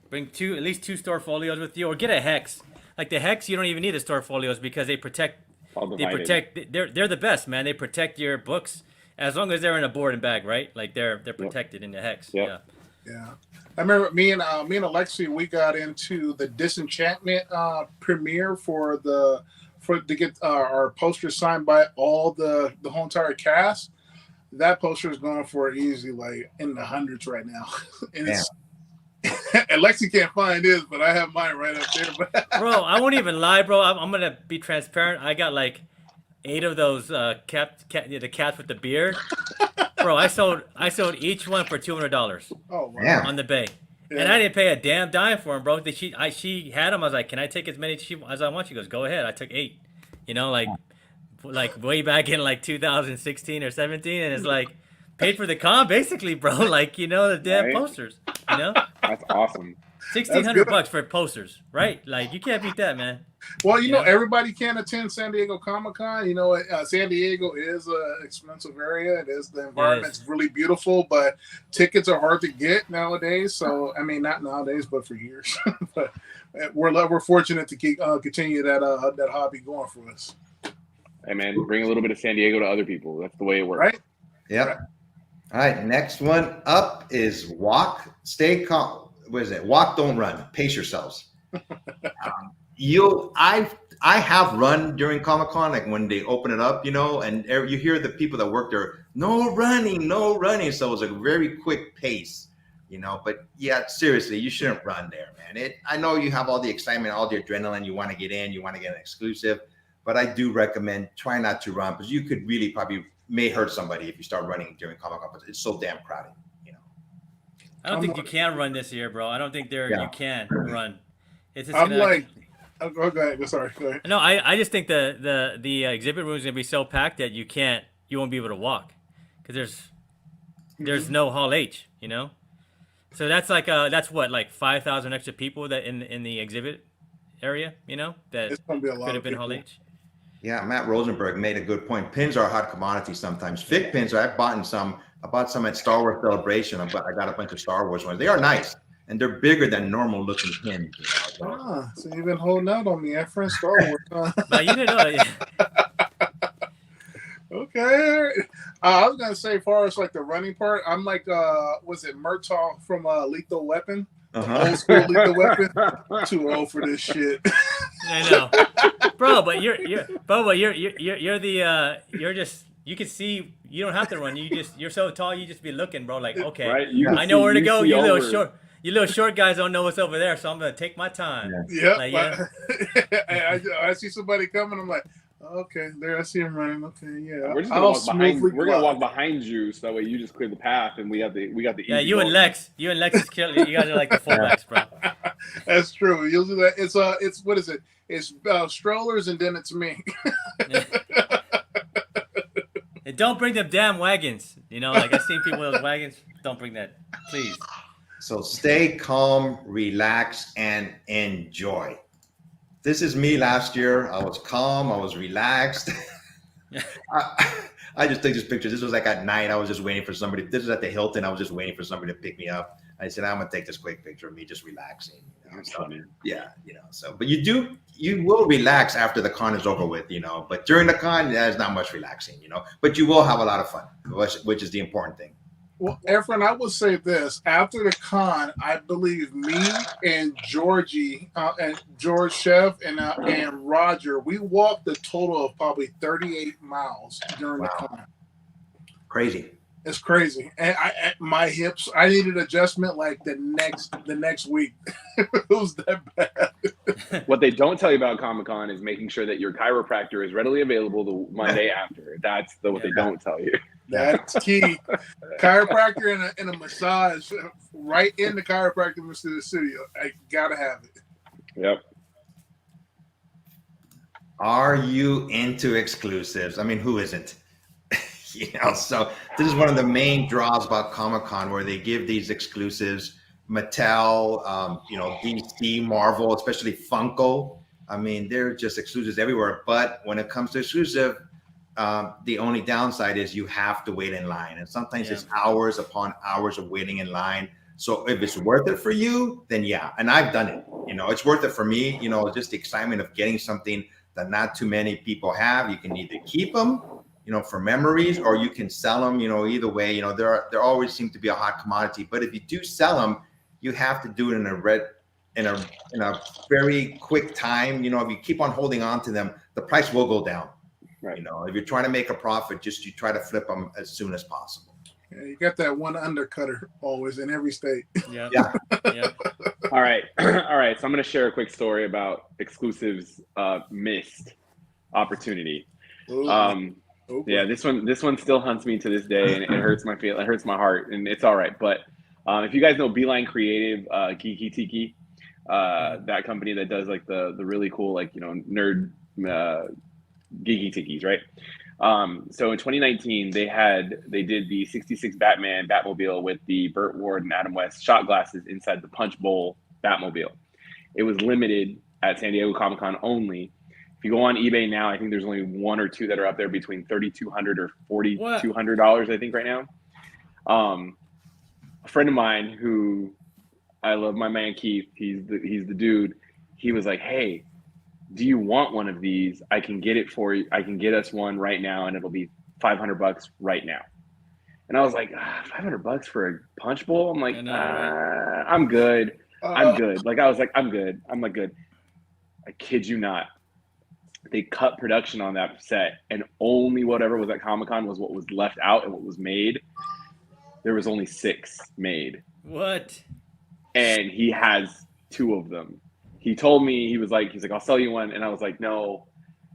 Bring at least two store folios with you, or get a hex. Like the hex, you don't even need the store folios, because they protect. They're the best, man. They protect your books as long as they're in a board and bag, right? Like they're protected in the hex. Yeah. I remember me and Alexi, we got into the Disenchantment premiere to get our poster signed by all the whole entire cast. That poster is going for easy like in the hundreds right now, and it's. Alexi can't find his, but I have mine right up there. Bro, I won't even lie, bro. I'm gonna be transparent. I got like 8 of those the cats with the beard. Bro, I sold each one for $200. Oh wow! On the bay, and I didn't pay a damn dime for them, bro. She had them. I was like, "Can I take as many as I want?" She goes, "Go ahead." I took 8. You know, like way back in like 2016 or 17, and it's like paid for the con basically, bro. Like, you know, the damn posters. You know, that's awesome. $1,600 for posters, right? Like, you can't beat that, man. Well, you know, everybody can't attend San Diego Comic-Con. You know, San Diego is an expensive area. The environment's really beautiful, but tickets are hard to get nowadays. So, I mean, not nowadays, but for years. But we're fortunate to continue that hobby going for us. Hey, man, bring a little bit of San Diego to other people. That's the way it works. Right? Yep. Right. All right, next one up is walk, stay calm. What is it? Walk, don't run. Pace yourselves. I have run during Comic-Con, like when they open it up, you know, and you hear the people that work there, no running. So it was a very quick pace, you know. But yeah, seriously, you shouldn't run there, man. I know you have all the excitement, all the adrenaline. You want to get in, you want to get an exclusive, but I do recommend try not to run, because you could really probably may hurt somebody if you start running during Comic-Con. But it's so damn crowded, you know. I don't think you can run this year, bro. I don't think you can run. It's just go ahead. Sorry, go ahead. No, I just think the exhibit room is gonna be so packed that you won't be able to walk, because there's no Hall H, you know. So that's like that's what, like 5,000 extra people that in the exhibit area, you know, that it's gonna be a lot could have been Hall H. Yeah, Matt Rosenberg made a good point. Pins are a hot commodity sometimes. Fake pins, I bought some at Star Wars Celebration. I got a bunch of Star Wars ones. They are nice, and they're bigger than normal looking pins. You know? So you've been holding out on me, friend Star Wars. Huh? But you didn't know. Okay. I was gonna say, as far as like the running part, I'm like, was it Murtaugh from Lethal Weapon? Old school Lethal Weapon. Too old for this shit. I know, bro. But you're just, you can see, you don't have to run. You're so tall. You just be looking, bro. Like, okay, right? I know where to go. You little short guys don't know what's over there, so I'm gonna take my time. Yeah. I see somebody coming. I'm like, okay, there. I see him running. Okay, yeah. We're just gonna walk behind. We're gonna walk behind you, so that way you just clear the path, and we got the. Yeah, you and Lex is killing. You guys are like the fullbacks, bro. That's true. You'll do that. It's what is it? It's strollers, and then it's me. And don't bring them damn wagons. You know, like I've seen people with those wagons. Don't bring that, please. So stay calm, relax, and enjoy. This is me last year. I was calm. I was relaxed. I just took this picture. This was like at night. I was just waiting for somebody. This was at the Hilton. I was just waiting for somebody to pick me up. I said, I'm going to take this quick picture of me just relaxing. You know? So, yeah, you know, so, but you will relax after the con is over with, you know, but during the con, there's not much relaxing, you know, but you will have a lot of fun, which is the important thing. Well, Efren, I would say this. After the con, I believe me and Georgie and George Chef and Roger, we walked a total of probably 38 miles during the con. Crazy. It's crazy. And my hips, I needed adjustment like the next hips, I needed adjustment like the next week. It was that bad. What they don't tell you about Comic-Con is making sure that your chiropractor is readily available the Monday after. That's what they don't tell you. That's key. Chiropractor and a massage right in the chiropractor studio. I gotta have it. Yep. Are you into exclusives? I mean, who isn't? So this is one of the main draws about Comic-Con, where they give these exclusives. Mattel, DC, Marvel, especially Funko. I mean, they're just exclusives everywhere. But when it comes to exclusive, the only downside is you have to wait in line, and sometimes it's hours upon hours of waiting in line. So if it's worth it for you, then yeah. And I've done it. It's worth it for me. Just the excitement of getting something that not too many people have. You can either keep them, for memories, or you can sell them. Either way, there always seem to be a hot commodity. But if you do sell them, you have to do it in a very quick time. If you keep on holding on to them, the price will go down. Right. If you're trying to make a profit, you try to flip them as soon as possible. Yeah, you got that one undercutter always in every state. Yeah. All right. All right. So I'm going to share a quick story about exclusives missed opportunity. Okay. Yeah, this one still hunts me to this day, and it hurts my it hurts my heart, and it's all right. But if you guys know Beeline Creative, Geeky Tiki, that company that does like the really cool nerd Geeky Tikis, right? So in 2019, they did the 66 Batmobile with the Burt Ward and Adam West shot glasses inside the Punch Bowl Batmobile. It was limited at San Diego Comic-Con only. If you go on eBay now, I think there's only one or two that are up there between $3,200 or $4,200, I think, right now. A friend of mine who I love, my man Keith, he's the dude. He was like, "Hey, do you want one of these? I can get it for you. I can get us one right now, and it'll be $500 right now." And I was like, $500 for a punch bowl? I'm like, I'm good. I'm good. Like, I was like, I'm good. I'm like, good. I kid you not. They cut production on that set, and only whatever was at Comic-Con was what was left out and what was made. There was only 6 made. What? And he has 2 of them. He told me, he's like, I'll sell you one. And I was like, no,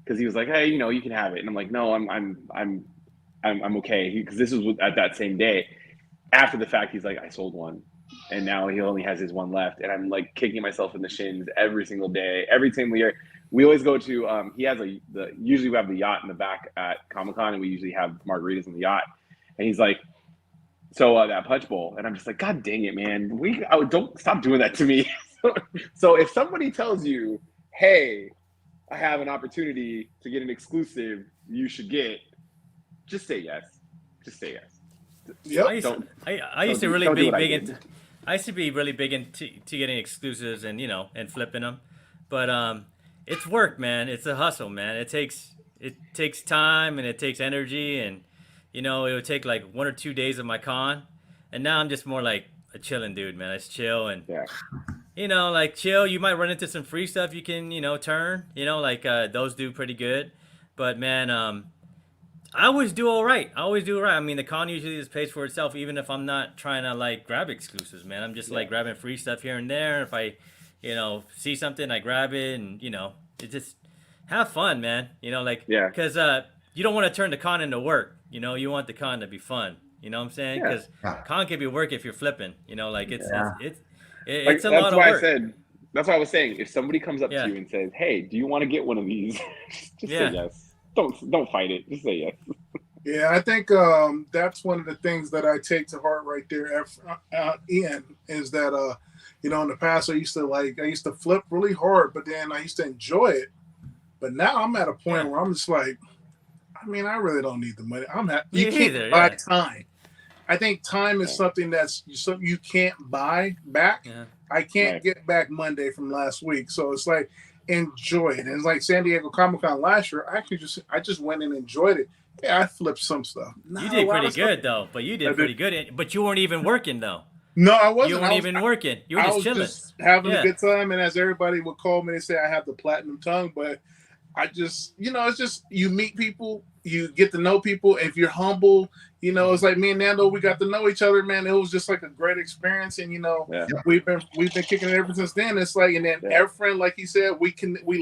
because he was like, hey, you can have it. And I'm like, no, I'm okay. Because this was at that same day. After the fact, he's like, I sold one, and now he only has his one left. And I'm like kicking myself in the shins every single day, every single year. We always go to, he has usually we have the yacht in the back at Comic-Con, and we usually have margaritas on the yacht. And he's like, so that punch bowl. And I'm just like, God dang it, man. Don't stop doing that to me. So if somebody tells you, hey, I have an opportunity to get an exclusive you should get, just say yes. Just say yes. Yep. I used to really be big into. I used to be really big into getting exclusives and flipping them, but it's work, man. It's a hustle, man. It takes time and it takes energy, and it would take like 1 or 2 days of my con, and now I'm just more like a chilling dude, man. Let's chill and chill. You might run into some free stuff you can turn. Those do pretty good, but man, I always do all right. I mean, the con usually just pays for itself, even if I'm not trying to grab exclusives, man. I'm just grabbing free stuff here and there. If I see something, I grab it, and it just have fun, man. Because you don't want to turn the con into work. You want the con to be fun. You know what I'm saying? Because con can be work if you're flipping. It's a lot of work. That's why I was saying, if somebody comes up to you and says, "Hey, do you want to get one of these?" just say yes. Don't fight it. Just say yes. Yeah, I think that's one of the things that I take to heart right there. Ian, is that in the past I used to flip really hard, but then I used to enjoy it. But now I'm at a point where I'm just like, I mean, I really don't need the money. You can't buy time. I think time is something you can't buy back. Yeah. I can't get back Monday from last week, so it's like, enjoy it. And it's like San Diego Comic-Con last year. I just went and enjoyed it. Yeah, I flipped some stuff. You did pretty good though. But you did pretty good. But you weren't even working though. No, I wasn't. You weren't even working. You were just chilling. Just having a good time. And as everybody would call me, they say I have the platinum tongue, but I just, it's just you meet people, you get to know people. If you're humble, it's like me and Nando, we got to know each other, man. It was just like a great experience, and Yeah. we've been kicking it ever since then. It's like, and then Efren, like he said, we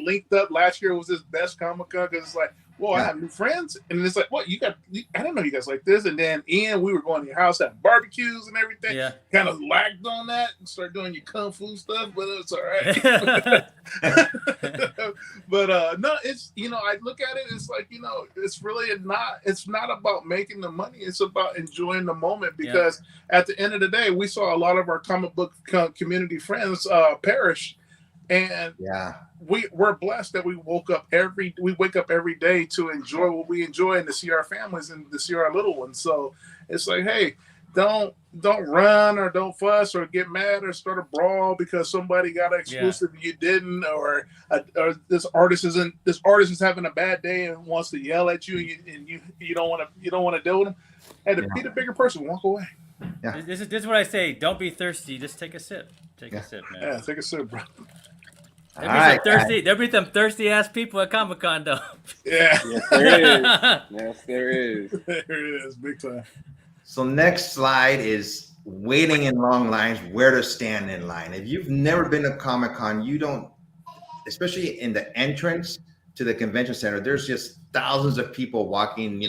linked up last year. Was his best Comic-Con because it's like, whoa, I have new friends, and it's like, what I didn't know you guys like this. And then Ian, we were going to your house, having barbecues and everything. Yeah. Kind of lagged on that and started doing your kung fu stuff, but it's all right. But no, it's I look at it, it's like it's really it's not about making the money, it's about enjoying the moment, because at the end of the day, we saw a lot of our comic book community friends perish, and we're blessed that we wake up every day to enjoy what we enjoy and to see our families and to see our little ones. So it's like, hey, don't run or don't fuss or get mad or start a brawl because somebody got an exclusive and you didn't, or this artist is having a bad day and wants to yell at you, and you don't want to deal with them. Hey, to be the bigger person, walk away. Yeah. This is what I say. Don't be thirsty. Just take a sip. Take a sip, man. Yeah, take a sip, bro. There'll be some thirsty ass people at Comic-Con though. Yeah. Yes, there is. Yes, there is. There it is, big time. So next slide is waiting in long lines, where to stand in line. If you've never been to Comic-Con, you don't, especially in the entrance to the convention center, there's just thousands of people walking,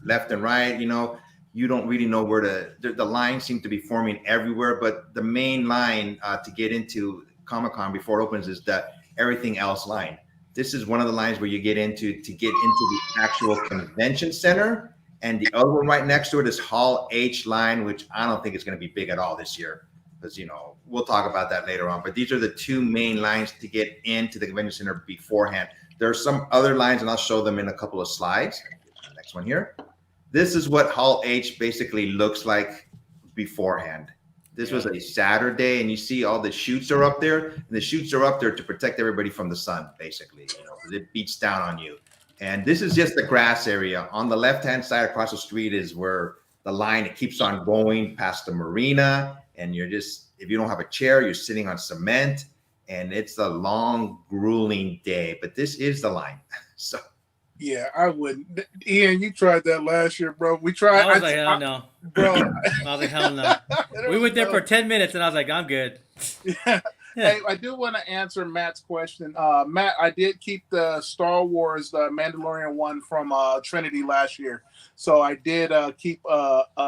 left and right, you don't really know where the lines seem to be forming everywhere, but the main line to get into Comic-Con before it opens is the everything else line. This is one of the lines where you get into to get into the actual convention center. And the other one right next to it is Hall H line, which I don't think is going to be big at all this year, because we'll talk about that later on. But these are the two main lines to get into the convention center beforehand. There are some other lines, and I'll show them in a couple of slides. Next one here. This is what Hall H basically looks like beforehand. This was a Saturday, and you see all the chutes are up there, and the chutes are up there to protect everybody from the sun, basically, because it beats down on you. And this is just the grass area. On the left-hand side across the street is where the line, it keeps on going past the marina. And you're just, if you don't have a chair, you're sitting on cement. And it's a long, grueling day. But this is the line. So. Yeah, I wouldn't. Ian, you tried that last year, bro. We tried. I was like, hell no. Bro. I was like, hell no. We went there for 10 minutes, and I was like, I'm good. Yeah. Hey, I do want to answer Matt's question. Matt, I did keep the Star Wars, the Mandalorian one from Trinity last year. So I did keep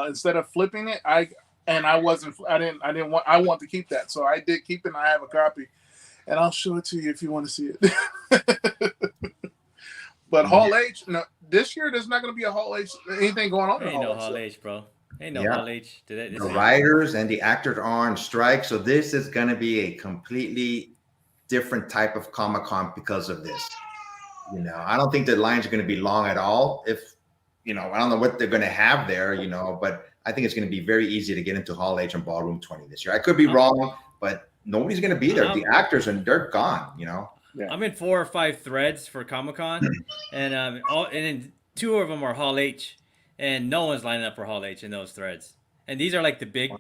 instead of flipping it, I want to keep that. So I did keep it, and I have a copy. And I'll show it to you if you want to see it. But Hall H, no, this year there's not going to be a Hall H, anything going on. Ain't no Hall H, bro. Ain't no Hall H. The writers and the actors are on strike, so this is going to be a completely different type of Comic-Con because of this. I don't think the lines are going to be long at all. If I don't know what they're going to have there, but I think it's going to be very easy to get into Hall H and Ballroom 20 this year. I could be wrong, but nobody's going to be there. The actors, and they're gone. Yeah. I'm in 4 or 5 threads for Comic-Con, and then 2 of them are Hall H. And no one's lining up for Hall H in those threads. And these are like the big,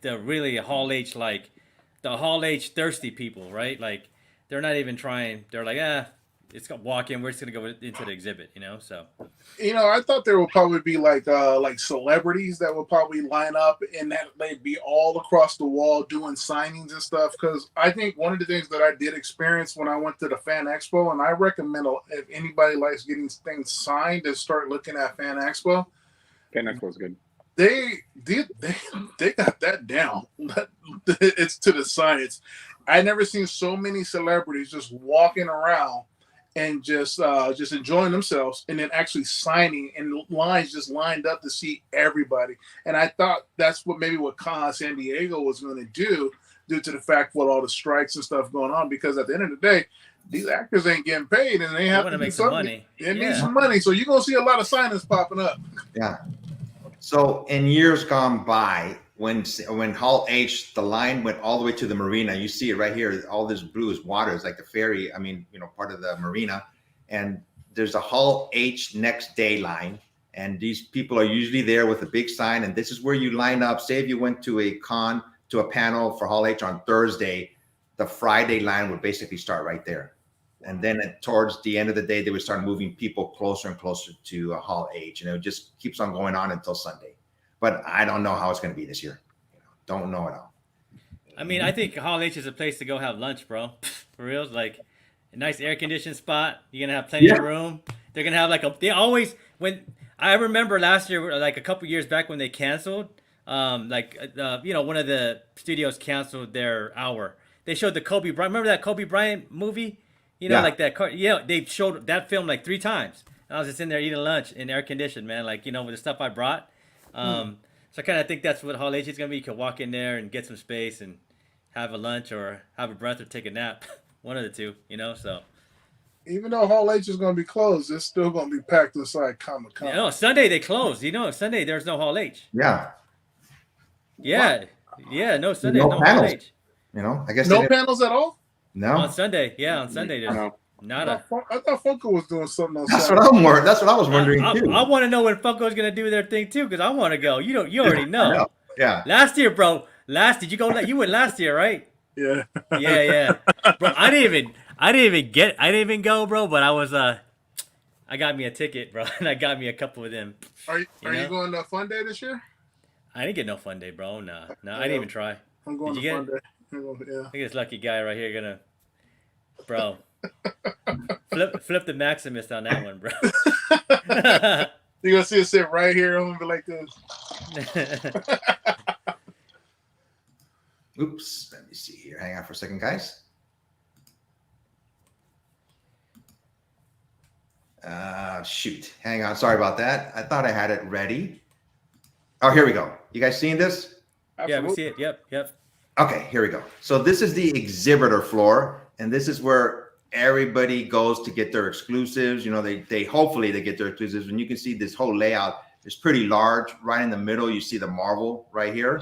the really Hall H, like the Hall H thirsty people, right? Like they're not even trying. They're like, it's gonna walk in. We're just gonna go into the exhibit, So. I thought there would probably be like celebrities that would probably line up, and that they'd be all across the wall doing signings and stuff. Because I think one of the things that I did experience when I went to the Fan Expo, and I recommend if anybody likes getting things signed, to start looking at Fan Expo. Fan Expo is good. They got that down. It's to the science. I never seen so many celebrities just walking around and just enjoying themselves, and then actually signing, and lines just lined up to see everybody. And I thought that's what Con San Diego was going to do, due to the fact with all the strikes and stuff going on. Because at the end of the day, these actors ain't getting paid, and they have to make some money. They need some money, so you're gonna see a lot of signings popping up. Yeah. So in years gone by, when Hall H, the line went all the way to the marina, you see it right here. All this blue is water. It's like the ferry. Part of the marina, and there's a Hall H next day line, and these people are usually there with a big sign. And this is where you line up. Say if you went to a panel for Hall H on Thursday, the Friday line would basically start right there. And then towards the end of the day, they would start moving people closer and closer to Hall H, and it just keeps on going on until Sunday. But I don't know how it's going to be this year. Don't know at all. I mean, I think Hall H is a place to go have lunch, bro. For real, like a nice air conditioned spot. You're gonna have plenty of room. They're gonna have when I remember last year, like a couple years back when they canceled, one of the studios canceled their hour. They showed the Kobe Bryant. Remember that Kobe Bryant movie? Like that. They showed that film like 3 times. I was just in there eating lunch in air conditioned, man. Like, with the stuff I brought. So I kind of think that's what Hall H is gonna be. You can walk in there and get some space and have a lunch or have a breath or take a nap. One of the two, so. Even though Hall H is going to be closed, it's still going to be packed inside Comic-Con. No, Sunday they close. Sunday there's no Hall H. Yeah. Yeah. What? Yeah, no Sunday, No no panels. Hall H. I guess No panels at all? No. On Sunday, on Sunday there's nada. I thought Funko was doing something on That's Saturday. That's what I was wondering too. I want to know when Funko's gonna do their thing too, because I want to go. You already know. Yeah. Last year, bro. Did you go? You went last year, right? Yeah. Yeah. Bro, I didn't even go, bro. But I was I got me a ticket, bro, and I got me a couple of them. Are you going to Fun Day this year? I didn't get no Fun Day, bro. No, I didn't even try. I'm going Did to you Fun get Day. Yeah. I think this lucky guy right here gonna, bro, flip the Maximus on that one, bro. You're going to see it sit right here. I'm going to be like this. Oops. Let me see here. Hang on for a second, guys. Shoot. Hang on. Sorry about that. I thought I had it ready. Oh, here we go. You guys seeing this? Yeah, we see it. Yep. Okay, here we go. So this is the exhibitor floor, and this is where everybody goes to get their exclusives. They hopefully they get their exclusives, and you can see this whole layout is pretty large. Right in the middle, you see the Marvel right here,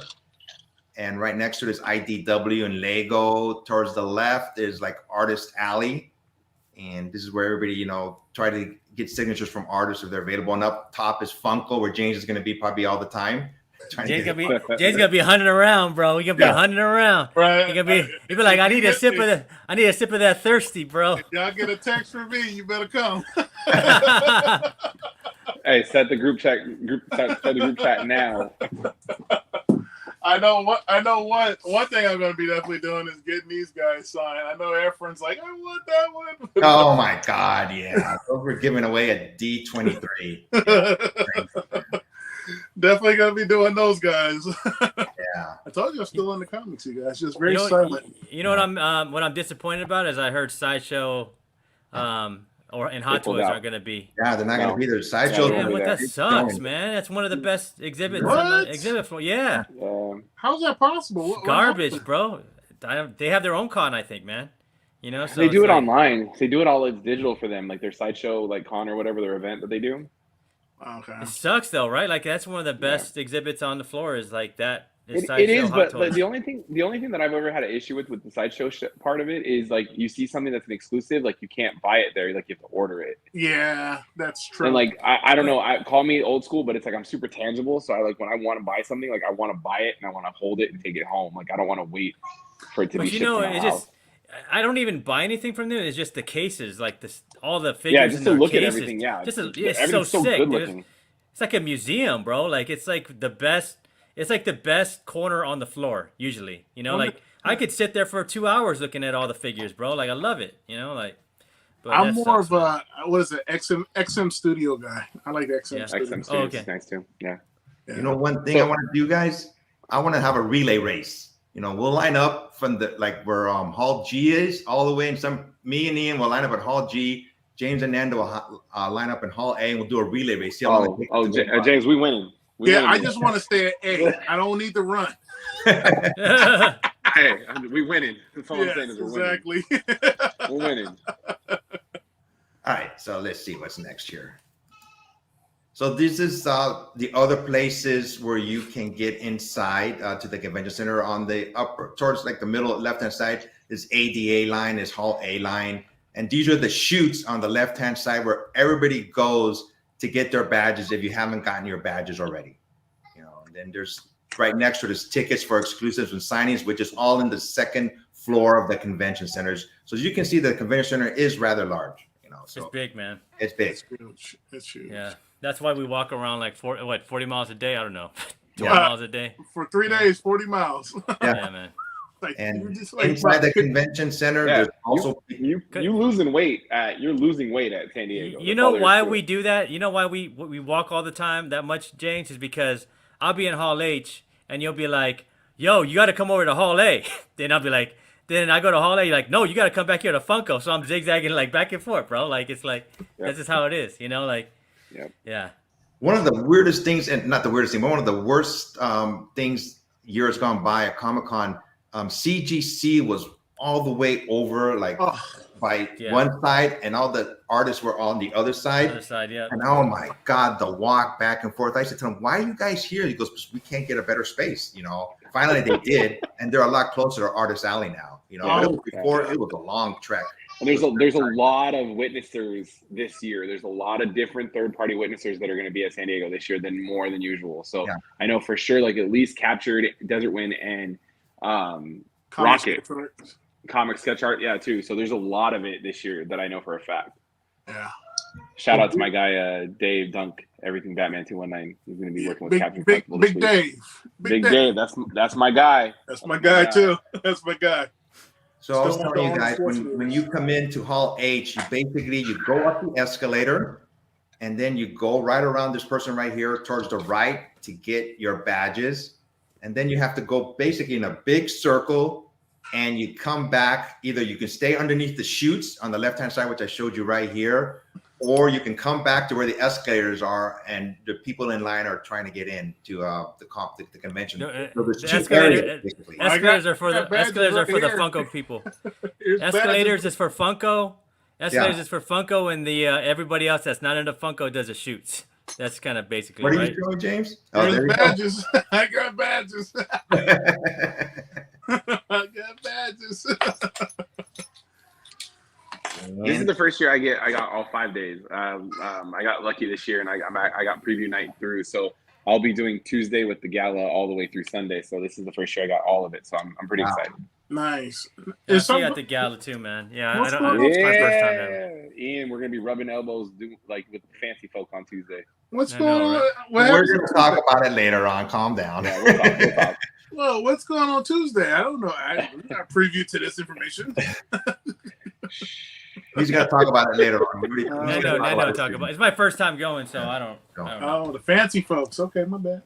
and right next to it is IDW and Lego. Towards the left is like Artist Alley, and this is where everybody try to get signatures from artists if they're available. And up top is Funko, where James is going to be probably all the time. James gonna be hunting around, bro. He's gonna be hunting around. Right. He'll be like, I need a sip of that thirsty, bro. If y'all get a text from me, you better come. Hey, set the group chat now. I know one thing I'm gonna be definitely doing is getting these guys signed. I know Efren's like, I want that one. Oh my God, yeah. We're giving away a D23. Definitely gonna be doing those guys. Yeah. I told you I'm still in the comics, you guys. Just very silent. You know what I'm disappointed about is I heard Sideshow or in Hot Toys aren't gonna be. Yeah, they're not gonna be there. Sideshow. Yeah, but that sucks, man. That's one of the best exhibits on the exhibit floor. Yeah. How's that possible? What Garbage, bro. They have their own con, I think, man. So they do it online. They do it all. It's digital for them, like their Sideshow, like con or whatever their event that they do. Okay. It sucks though, right? Like that's one of the best exhibits on the floor is like that. It is, but the only thing that I've ever had an issue with the Sideshow part of it is like you see something that's an exclusive, like you can't buy it there, like you have to order it. Yeah, that's true. And like I don't know, call me old school, but it's like I'm super tangible. So I like when I want to buy something, like I want to buy it and I want to hold it and take it home. Like I don't want to wait for it to be shipped to my house. I don't even buy anything from them. It's just the cases, like all the figures. Yeah, just to look at everything. Yeah, it's so sick, dude. It's like a museum, bro. Like it's like the best. It's like the best corner on the floor usually. Like I could sit there for 2 hours looking at all the figures, bro. Like I love it. But I'm more of a XM Studio guy. I like XM Studio. XM Studio is nice too. Yeah. One thing I want to do, guys. I want to have a relay race. We'll line up from where Hall G is all the way, and me and Ian will line up at Hall G. James and Nando will line up in Hall A, and we'll do a relay race. James, we winning. I just want to stay at A. I don't need to run. Hey, we winning. That's all I'm saying is we're winning. Exactly. We're winning. All right, so let's see what's next here. So this is the other places where you can get inside to the convention center. On the upper, towards like the middle left-hand side is ADA line, is Hall A line. And these are the chutes on the left-hand side where everybody goes to get their badges if you haven't gotten your badges already. And then there's right next to it is tickets for exclusives and signings, which is all in the second floor of the convention centers. So as you can see, the convention center is rather large. So it's big, man. It's big. It's huge. It's huge. Yeah, that's why we walk around like 40 miles a day. I don't know, 20 Yeah. miles a day For 3 days, 40 miles. Yeah, man. Like, And you're just like, inside the convention center, Yeah, there's also you losing weight you're losing weight at San Diego. You know why we do that? You know why we walk all the time that much, James? Is because I'll be in Hall H and you'll be like, yo, you got to come over to Hall A. Then I'll be like, then I go to Hall A, you're like, no, you got to come back here to Funko. So I'm zigzagging like back and forth, bro. Like, it's like, that's just how it is, like, yeah. one of the weirdest things, and not the weirdest thing, but one of the worst things years gone by at Comic-Con, CGC was all the way over, like by one side, and all the artists were on the other side. Yeah. And oh my God, the walk back and forth. I said to him, "Why are you guys here?" He goes, "Because we can't get a better space." Finally they did, and they're a lot closer to Artist Alley now. Before it was a long trek. And there's a lot of witnessers this year. There's a lot of different third-party witnessers that are going to be at San Diego this year more than usual. So I know for sure, like at least Captured, Desert Wind, and Rocket comic sketch art, too. So there's a lot of it this year that I know for a fact. Yeah. Shout out to my guy Dave Dunk, Everything Batman 219. He's going to be working with Captain Big Dave. Big Dave. That's my guy. That's my guy too. That's my guy. So I was telling you guys, when you come into Hall H, you go up the escalator, and then you go right around this person right here towards the right to get your badges. And then you have to go basically in a big circle, and you come back. Either you can stay underneath the chutes on the left-hand side, which I showed you right here, or you can come back to where the escalators are, and the people in line are trying to get in to the convention. Escalators are for the Funko people. Escalators is for Funko. Escalators is for Funko, and the everybody else that's not into Funko does the shoots. That's kind of basically what are right. you doing, James? There's badges. I got badges. I got badges. This is the first year I got all 5 days. I got lucky this year, and I got preview night through. So I'll be doing Tuesday with the gala all the way through Sunday. So this is the first year I got all of it. So I'm pretty excited. Nice. Yeah, I got the gala too, man. Yeah, it's my first time ever. Ian, we're gonna be rubbing elbows with the fancy folk on Tuesday. What's going on? Right? We're gonna talk about it later on. Calm down. Yeah, we'll talk. Well, what's going on Tuesday? I don't know. I'm not preview to this information. He's gonna talk about it later on. I know. Talk about it. It's my first time going, so I don't know. Oh, the fancy folks. Okay, my bad.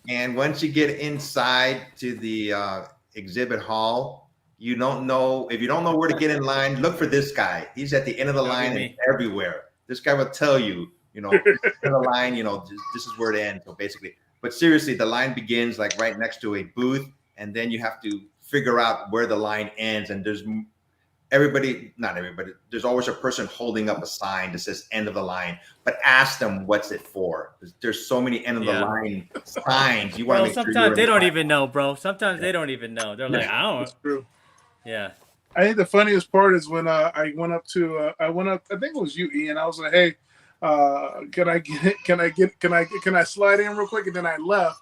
And once you get inside to the exhibit hall, if you don't know where to get in line, look for this guy. He's at the end of the line and everywhere. This guy will tell you, in the line, this is where it ends. So basically, but seriously, the line begins like right next to a booth, and then you have to figure out where the line ends. And there's not everybody, there's always a person holding up a sign that says end of the line, but ask them what's it for. There's so many end of the line signs. You want to make sometimes they don't even know, bro. Sometimes they don't even know. They're like, I don't. That's true. Yeah. I think the funniest part is when I went up, I think it was you, Ian. I was like, hey, can I slide in real quick? And then I left.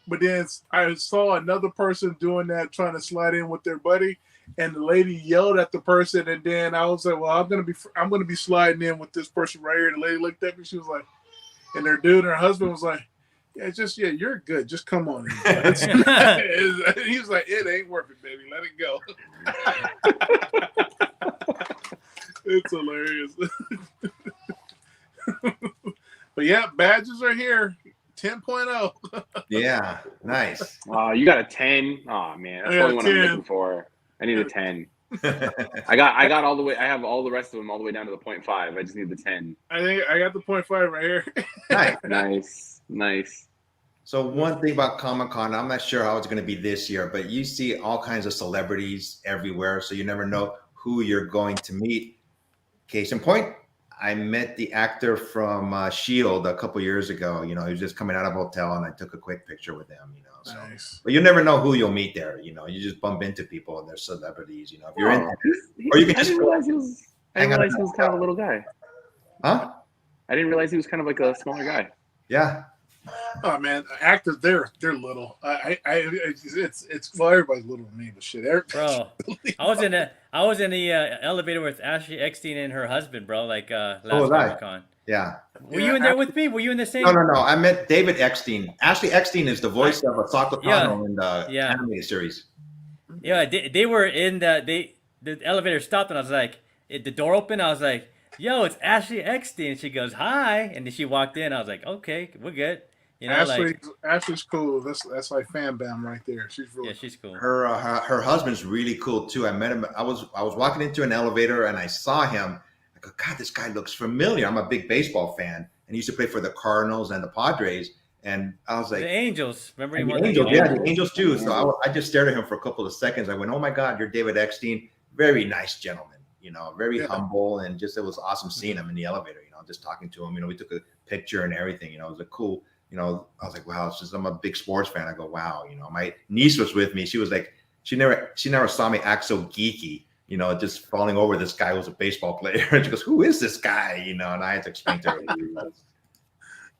But then I saw another person doing that, trying to slide in with their buddy. And the lady yelled at the person, and then I was like, "Well, I'm gonna be sliding in with this person right here." The lady looked at me. She was like, and her dude and her husband was like, "Yeah, you're good. Just come on in." He was like, "It ain't worth it, baby. Let it go." It's hilarious. But yeah, badges are here. 10.0. Yeah, nice. You got a 10. Oh man, that's the only one I'm looking for. I need a 10. I got all the way. I have all the rest of them all the way down to the 0.5. I just need the 10. I think I got the 0.5 right here. Nice. So one thing about Comic-Con, I'm not sure how it's going to be this year, but you see all kinds of celebrities everywhere, so you never know who you're going to meet. Case in point, I met the actor from S.H.I.E.L.D. a couple years ago. He was just coming out of a hotel, and I took a quick picture with him. So. Nice. But you never know who you'll meet there. You just bump into people, and they're celebrities. If you're in, or you can just realize he was. I didn't realize he was kind of a little guy. Huh? I didn't realize he was kind of like a smaller guy. Yeah. Oh man, actors they're little. It's well, everybody's little to me, but shit, Bro, I was in the elevator with Ashley Eckstein and her husband, bro. Like So was last I. Comic Con. Yeah. Were you in there with me? Were you in the No, same? no, no. I met David Eckstein. Ashley Eckstein is the voice of Asako Yeah, Tano in the yeah, animated series. yeah. They were in the elevator stopped and I was like, the door opened. I was like, yo, it's Ashley Eckstein. She goes, hi, and then she walked in. I was like, okay, we're good. You know, like Ashley's cool. That's like fan bam right there. She's really yeah, she's cool. Her husband's really cool too. I met him. I was walking into an elevator and I saw him. I go, God, this guy looks familiar. I'm a big baseball fan, and he used to play for the Cardinals and the Padres. And I was like, The Angels. Remember he and won the the Angels, Angels? yeah, the Angels too. So I just stared at him for a couple of seconds. I went, oh my God, you're David Eckstein. Very nice gentleman, very humble, and just it was awesome seeing him in the elevator. Just talking to him. We took a picture and everything. It was a cool. I was like, wow, I'm a big sports fan. I go, wow, my niece was with me. She was like, she never saw me act so geeky, just falling over this guy who was a baseball player. And she goes, who is this guy? And I had to explain to her.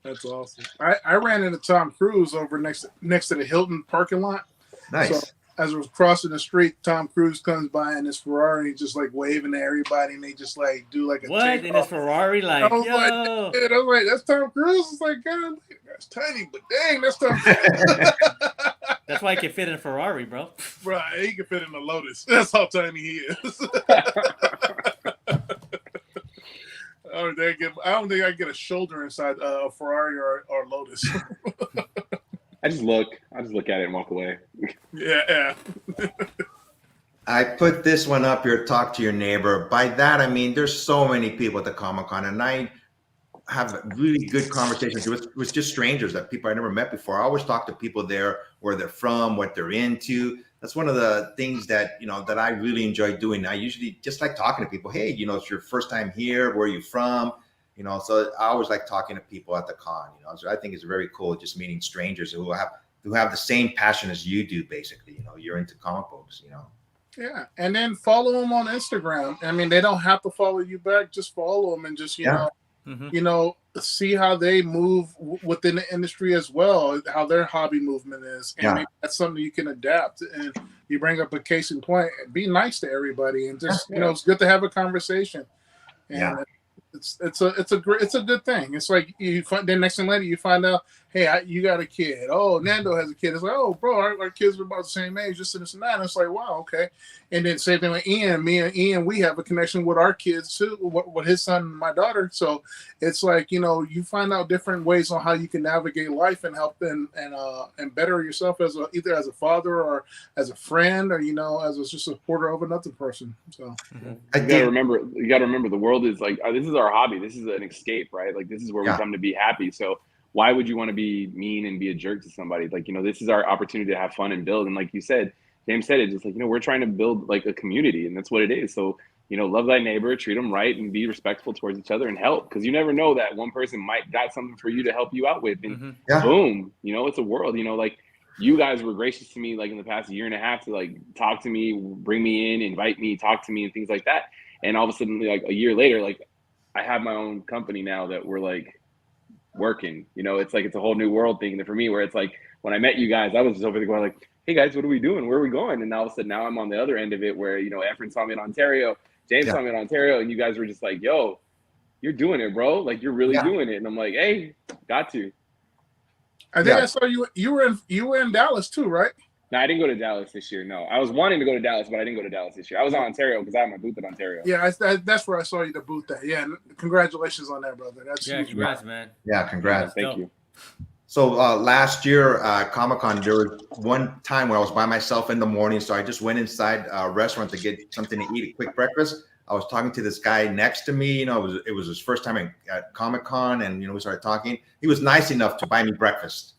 That's awesome. I ran into Tom Cruise over next to the Hilton parking lot. Nice. So as I was crossing the street, Tom Cruise comes by in his Ferrari, just like waving to everybody, and they just like do like a what in his Ferrari, like, I was yo. like, dude, I was like, that's Tom Cruise. It's like, God, that's tiny, but dang, that's Tom Cruise. That's why he can fit in a Ferrari, bro. Right, he can fit in a Lotus. That's how tiny he is. I don't think I can get a shoulder inside a Ferrari or Lotus. I just look at it and walk away. Yeah. I put this one up here, talk to your neighbor. By that, I mean, there's so many people at the Comic-Con, and I have really good conversations with just strangers, that people I never met before. I always talk to people there, where they're from, what they're into. That's one of the things that, that I really enjoy doing. I usually just like talking to people. Hey, it's your first time here. Where are you from? So I always like talking to people at the con, so I think it's very cool just meeting strangers who have the same passion as you do, basically. You're into comic books, Yeah, and then follow them on Instagram. I mean, they don't have to follow you back. Just follow them and just see how they move within the industry as well, how their hobby movement is, and maybe that's something you can adapt. And you bring up a case in point. Be nice to everybody, and just it's good to have a conversation. And it's a good thing. It's like then next thing later you find out, hey, you got a kid. Oh, Nando has a kid. It's like, oh, bro, our kids are about the same age, just this and that. And it's like, wow, okay. And then same thing with Ian. Me and Ian, we have a connection with our kids too, with his son and my daughter. So it's like, you find out different ways on how you can navigate life and help and better yourself either as a father or as a friend or as a supporter of another person. So you gotta remember the world is like, this is our hobby. This is an escape, right? Like this is where we come to be happy. So why would you want to be mean and be a jerk to somebody? Like, this is our opportunity to have fun and build. And like you said, James said it, just like, we're trying to build like a community, and that's what it is. So, love thy neighbor, treat them right, and be respectful towards each other and help. Because you never know that one person might got something for you to help you out with. And boom, it's a world, like you guys were gracious to me, like in the past year and a half, to like talk to me, bring me in, invite me, talk to me and things like that. And all of a sudden, like a year later, like I have my own company now that we're like working, it's like, it's a whole new world thing. And for me, where it's like, when I met you guys, I was just over there going like, hey guys, what are we doing? Where are we going? And all of a sudden now I'm on the other end of it where, Efren saw me in Ontario, James saw me in Ontario, and you guys were just like, yo, you're doing it, bro. Like you're really doing it. And I'm like, hey, got to. I think I saw you were in Dallas too, right? No, I didn't go to Dallas this year. No, I was wanting to go to Dallas, but I didn't go to Dallas this year. I was in Ontario because I have my booth in Ontario. Yeah, that's where I saw you, the booth at. Yeah, congratulations on that, brother. That's congrats, man. Yeah, congrats. Thank you. So last year, Comic-Con, there was one time where I was by myself in the morning. So I just went inside a restaurant to get something to eat, a quick breakfast. I was talking to this guy next to me. It was his first time at Comic-Con, and we started talking. He was nice enough to buy me breakfast.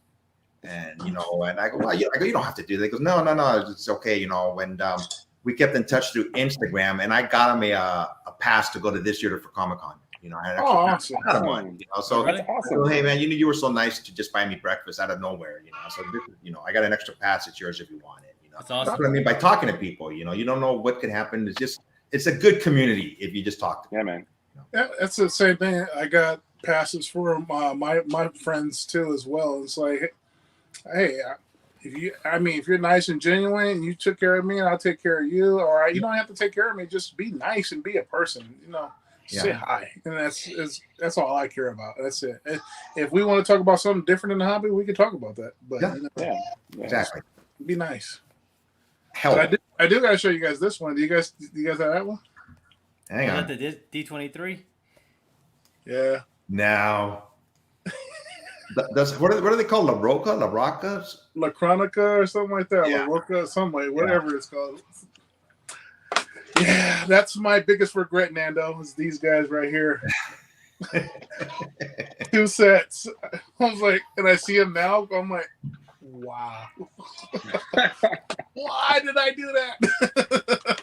And and I go, well, you don't have to do that. He goes, no, it's okay, And we kept in touch through Instagram, and I got him a pass to go to this year for Comic-Con. I had awesome. So that's awesome. Hey man, you were so nice to just buy me breakfast out of nowhere. So this, I got an extra pass. It's yours if you want it. That's awesome. That's what I mean by talking to people. You don't know what could happen. It's a good community if you just talk to them. Yeah, man. Yeah, that's the same thing. I got passes for my friends too as well. It's like, hey, if you're nice and genuine, and you took care of me, and I'll take care of you. Or you don't have to take care of me. Just be nice and be a person. Say hi, and that's all I care about. That's it. If we want to talk about something different in the hobby, we can talk about that. But Exactly. Be nice. Help. But I do gotta show you guys this one. Do you guys have that one? Hang on. Is that the D23? Yeah. Now, what are they called? La Rocas? La Chronica or something like that. Yeah. La Roca, whatever it's called. Yeah, that's my biggest regret, Nando, is these guys right here. 2 sets. I was like, and I see them now, I'm like, wow. Why did I do that?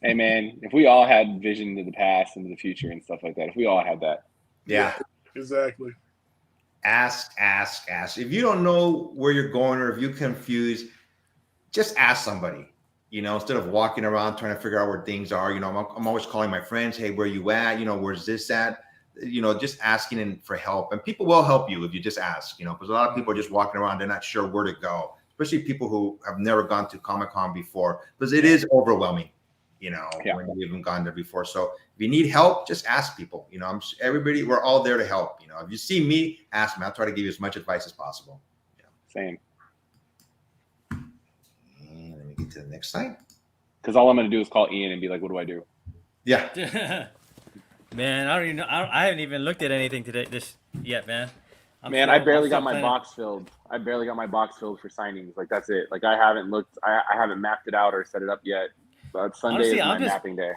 Hey man, if we all had vision to the past and to the future and stuff like that, if we all had that. Yeah. Exactly. Ask. If you don't know where you're going or if you're confused, just ask somebody. Instead of walking around trying to figure out where things are. I'm always calling my friends. Hey, where you at? Where's this at? Just asking for help. And people will help you if you just ask. Because a lot of people are just walking around. They're not sure where to go. Especially people who have never gone to Comic-Con before. Because it is overwhelming. When you haven't gone there before. So if you need help, just ask people. Everybody, we're all there to help. If you see me, ask me. I'll try to give you as much advice as possible. Same. And let me get to the next slide. Because all I'm going to do is call Ian and be like, what do I do? Yeah. Man, I don't even know. I haven't even looked at anything yet, man. I barely got my box filled. I barely got my box filled for signings. Like, that's it. Like, I haven't looked. I haven't mapped it out or set it up yet. But Sunday is my mapping day.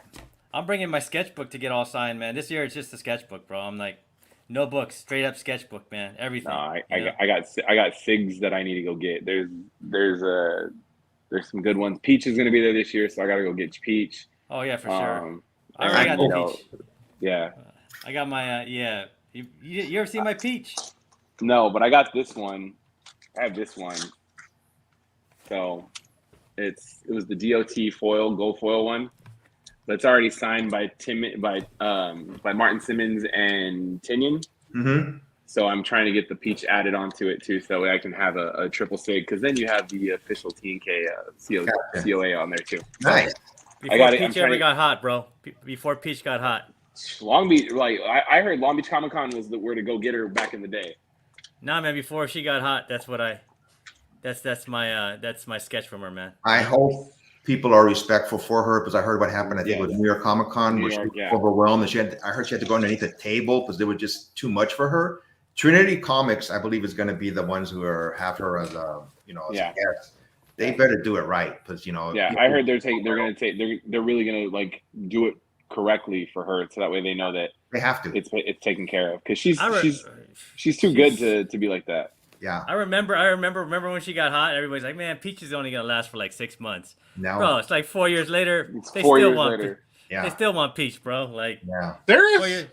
I'm bringing my sketchbook to get all signed, man. This year it's just a sketchbook, bro. I'm like, no books, straight up sketchbook, man. Everything. No, I got SIGs that I need to go get. There's some good ones. Peach is gonna be there this year, so I gotta go get Peach. Oh yeah, for sure. I already got the Peach. Yeah. I got my You ever seen my Peach? No, but I got this one. I have this one. So it was the DOT foil, gold foil one. That's already signed by Martin Simmons and Tinian. Mm-hmm. So I'm trying to get the Peach added onto it too, so that way I can have a triple sig. Because then you have the official TNK COA on there too. Nice. Before Peach ever got hot, bro. Before Peach got hot. Long Beach, I heard Long Beach Comic Con was where to go get her back in the day. Nah, man. Before she got hot, that's my sketch from her, man. I hope people are respectful for her because I heard what happened. I think it was New York Comic Con where she was overwhelmed and I heard she had to go underneath the table because they were just too much for her. Trinity Comics, I believe, is going to be the ones who have her as a guest. They better do it right because I heard they're really gonna like do it correctly for her, so that way they know that they have to. It's taken care of because she's too good to be like that. Yeah, I remember when she got hot. Everybody's like, "Man, Peach is only gonna last for like 6 months." No, bro, it's like 4 years later. They still want Peach, bro. Like, there is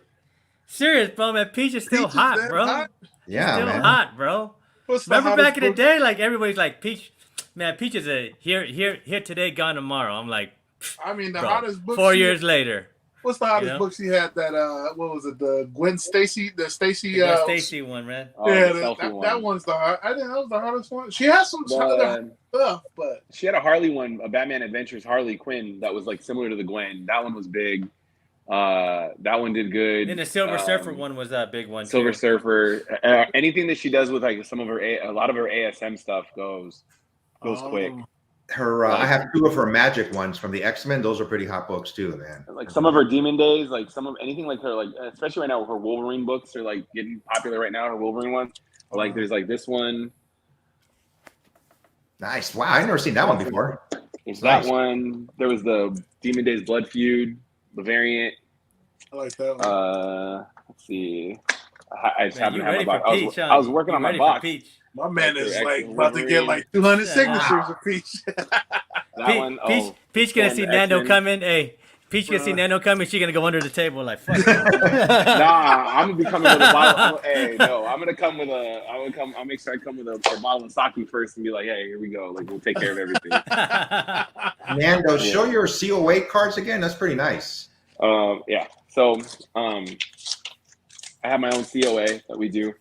serious, bro. Man, Peach is still hot, bro. Hot? Yeah, still man. hot, bro. Remember back in the day, like everybody's like, Peach, man, Peach is here today, gone tomorrow. I'm like, I mean, the bro, hottest book. 4 years later. What's the hottest book she had? That what was it? The Gwen Stacy, the Stacy one, man. Oh, yeah, that one's the hot. I think that was the hottest one. She has some other stuff, but she had a Harley one, a Batman Adventures Harley Quinn that was like similar to the Gwen. That one was big. That one did good. And the Silver Surfer one was a big one. Silver Surfer. Anything that she does with like a lot of her ASM stuff goes quick. I have 2 of her Magic ones from the X-Men. Those are pretty hot books too, man. Like some of her Demon Days, like some of anything like her, like especially right now, her Wolverine books are like getting popular right now. Her Wolverine ones, like there's like this one. Nice. Wow, I've never seen that one before. There's that one. There was the Demon Days Blood Feud, the variant. I like that one. Let's see. I just haven't had my box. I was working on my box. My man is like about to get like 200 signatures of Peach. Peach gonna see Nando coming. Hey, Peach gonna see Nando coming. She's gonna go under the table like fuck. Nah, I'm gonna be coming with a bottle. Hey, no, I'm gonna come with I'll make sure I come with a bottle of sake first and be like, hey, here we go. Like we'll take care of everything. Nando, show your COA cards again. That's pretty nice. Yeah. So, I have my own COA that we do.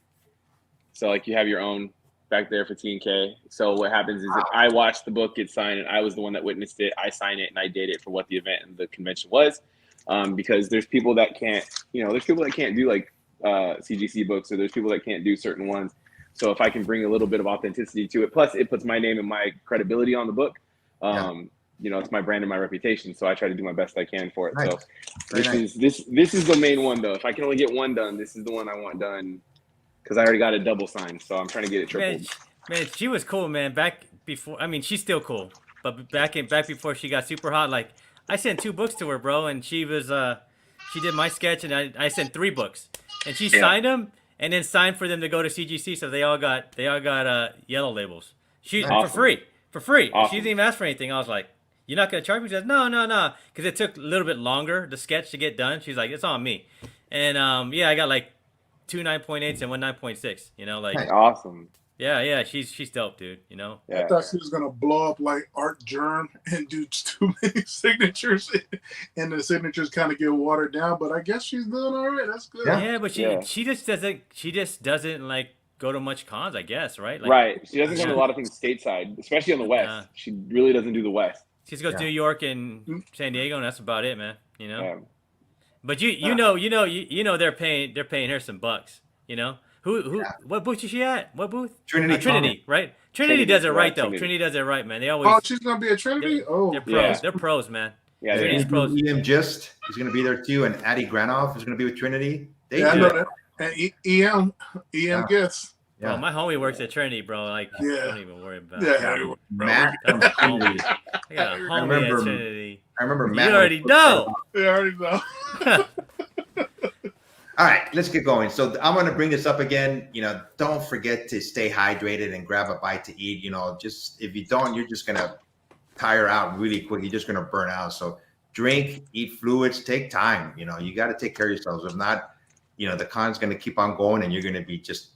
So like you have your own back there for T&K. So what happens is if I watch the book get signed and I was the one that witnessed it, I sign it and I date it for what the event and the convention was. Because there's people that can't, there's people that can't do like CGC books, or there's people that can't do certain ones. So if I can bring a little bit of authenticity to it, plus it puts my name and my credibility on the book. It's my brand and my reputation. So I try to do my best I can for it. Nice. So this is the main one though. If I can only get one done, this is the one I want done. Because I already got a double signed, so I'm trying to get it tripled. Man, she was cool, man. Back before, I mean, she's still cool, but back before she got super hot, like I sent 2 books to her, bro, and she was she did my sketch, and I sent 3 books, and she signed them, and then signed for them to go to CGC, so they all got yellow labels. For free. Awesome. She didn't even ask for anything. I was like, "You're not gonna charge me?" She said, "No," because it took a little bit longer the sketch to get done. She's like, "It's on me," and I got like 2 9.8s and 1 9.6. Awesome. Yeah, she's dope, dude. Yeah. I thought she was gonna blow up like Art Germ and do too many signatures, and the signatures kind of get watered down. But I guess she's doing all right. That's good. Yeah, but she just doesn't like go to much cons, I guess, right? Like, right. She doesn't go to a lot of things stateside, especially on the West. She really doesn't do the West. She just goes to New York and San Diego, and that's about it, man. Yeah. But you know they're paying her some bucks. What booth is she at? What booth? Trinity, right? Trinity does it right though. Trinity does it right, man. They always. Oh, she's gonna be at Trinity. They're pros. Yeah. They're pros, man. Yeah, Trinity's pros. EM Gist is going to be there too, and Addie Granoff is going to be with Trinity. I know that. And EM gets. Yeah. Oh, my homie works at Trinity, bro. Like, don't even worry about it. Yeah. Matt. I got a homie at Trinity. I remember Matt. You already know. I already know. All right, let's get going. So I'm going to bring this up again. Don't forget to stay hydrated and grab a bite to eat. Just if you don't, you're just going to tire out really quick. You're just going to burn out. So drink, eat fluids, take time. You got to take care of yourselves. If not, the con's going to keep on going and you're going to be just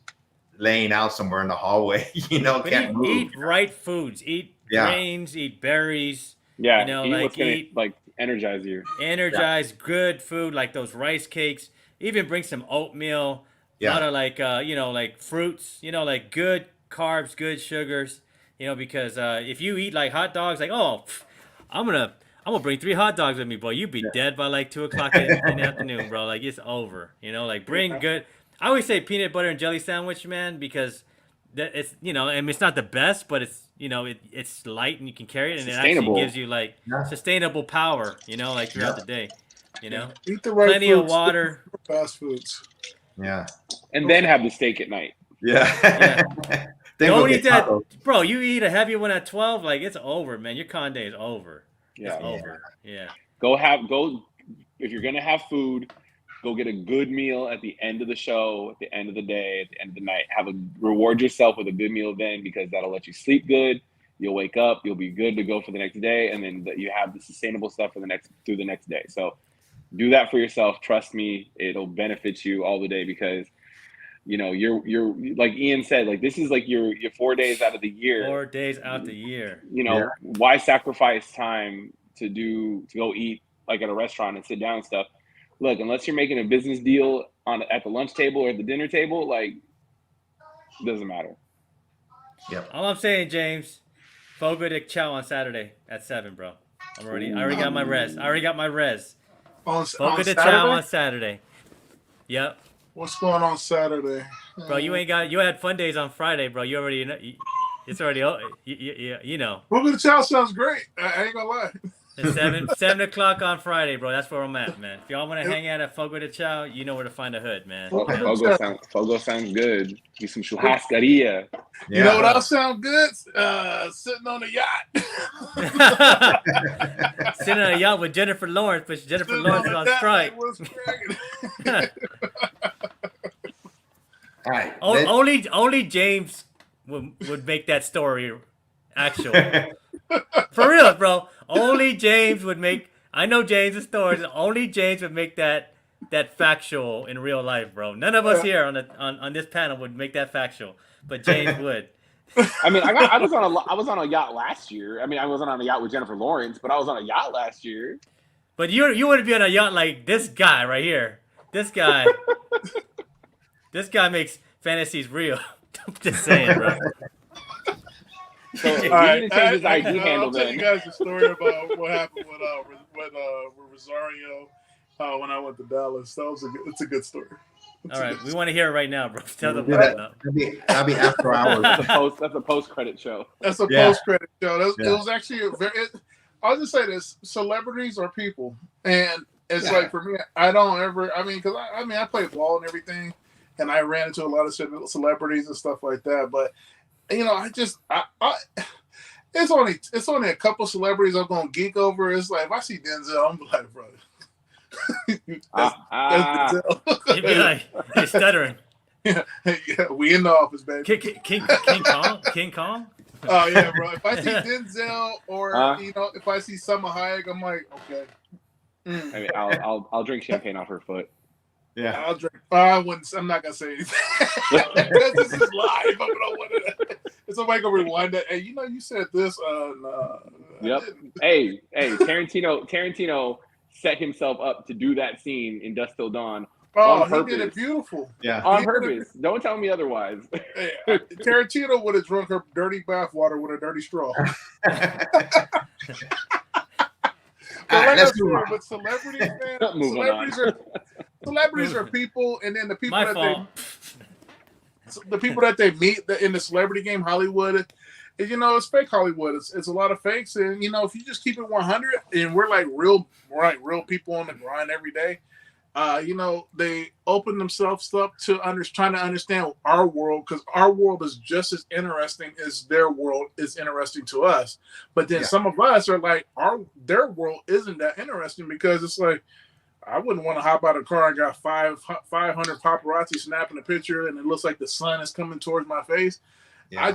laying out somewhere in the hallway. Can't move. Eat right foods. Eat grains. Eat berries. Yeah. Eat what's gonna energize you. Energize good food like those rice cakes. Even bring some oatmeal. A lot of like fruits. Like good carbs, good sugars. Because if you eat like hot dogs, like I'm gonna bring 3 hot dogs with me, boy. You'd be dead by like 2:00 in the afternoon, bro. Like it's over. Like bring good. I always say peanut butter and jelly sandwich, man, because it's it's not the best, but it's it's light and you can carry it, and it actually gives you like sustainable power, like throughout the day. Eat the right plenty foods, of water, fast foods. Yeah. And then have the steak at night. Yeah. Don't eat that, bro. You eat a heavy one at 12, like it's over, man. Your con day is over. Yeah. It's over. Yeah. Go if you're gonna have food. Go get a good meal at the end of the show, at the end of the day, at the end of the night. Reward yourself with a good meal then, because that'll let you sleep good. You'll wake up, you'll be good to go for the next day, and then you have the sustainable stuff through the next day. So do that for yourself. Trust me, it'll benefit you all the day, because you're like Ian said, like this is like your 4 days out of the year. 4 days out the year. Why sacrifice time to go eat like at a restaurant and sit down and stuff? Look, unless you're making a business deal at the lunch table or at the dinner table, like, it doesn't matter. Yep. All I'm saying, James, Fogo de Chao on Saturday at 7, bro. I already got my res. Fogo de Chao on Saturday. Yep. What's going on Saturday? Bro, you had fun days on Friday, bro. You already know. It's already, Fogo de Chao sounds great. I ain't gonna lie. It's 7 o'clock on Friday, bro. That's where I'm at, man. If y'all want to hang out at Fogo de Chao, you know where to find the hood, man. Fogo sounds good. Get some churrascaria. You know what else sounds good? Sitting on a yacht. Sitting on a yacht with Jennifer Lawrence, but Jennifer Lawrence is on strike. All right. Only James would make that story actual. For real, bro. Only James would make. I know James' stories. Only James would make that factual in real life, bro. None of us here on this panel would make that factual, but James would. I mean, I was on a yacht last year. I mean, I wasn't on a yacht with Jennifer Lawrence, but I was on a yacht last year. But you wouldn't be on a yacht like this guy right here. This guy. This guy makes fantasies real. I'm just saying, bro. So we right, need to change his ID handle I'll tell then. you guys a story about what happened with Rosario when I went to Dallas. It's a good story. All right, we want to hear it right now, bro. Tell the Do world that. now. That'd be after hours. That's a post credit show. That's a Yeah. post credit show. It Yeah. was actually I'll just say this: celebrities are people, and it's Yeah. like for me, I don't ever. I mean, because I play ball and everything, and I ran into a lot of celebrities and stuff like that. But you know, it's only a couple celebrities I'm gonna geek over. It's like if I see Denzel, I'm like, bro, that's Denzel. He'd be like, he's stuttering. yeah, we in the office, baby. King Kong? Oh yeah, bro. If I see Denzel or if I see Salma Hayek, I'm like, okay. I mean, I'll drink champagne off her foot. Yeah. I'll drink. I'm not gonna say anything because this is live. I'm gonna want it. So I'm gonna rewind that. Hey, you said this. No, Yep. Hey, Tarantino set himself up to do that scene in Dusk Till Dawn. Oh, on he did it beautiful. Yeah. On purpose. Don't tell me otherwise. Hey, Tarantino would have drunk her dirty bathwater with a dirty straw. But like I said, with celebrities, man, celebrities are people, and then the people the people that they meet in the celebrity game, Hollywood, it's fake Hollywood. It's a lot of fakes, and if you just keep it 100, and we're real people on the grind every day. They open themselves up to trying to understand our world, because our world is just as interesting as their world is interesting to us. But then some of us are like, their world isn't that interesting, because it's like, I wouldn't want to hop out of a car and got 500 paparazzi snapping a picture, and it looks like the sun is coming towards my face. Yeah.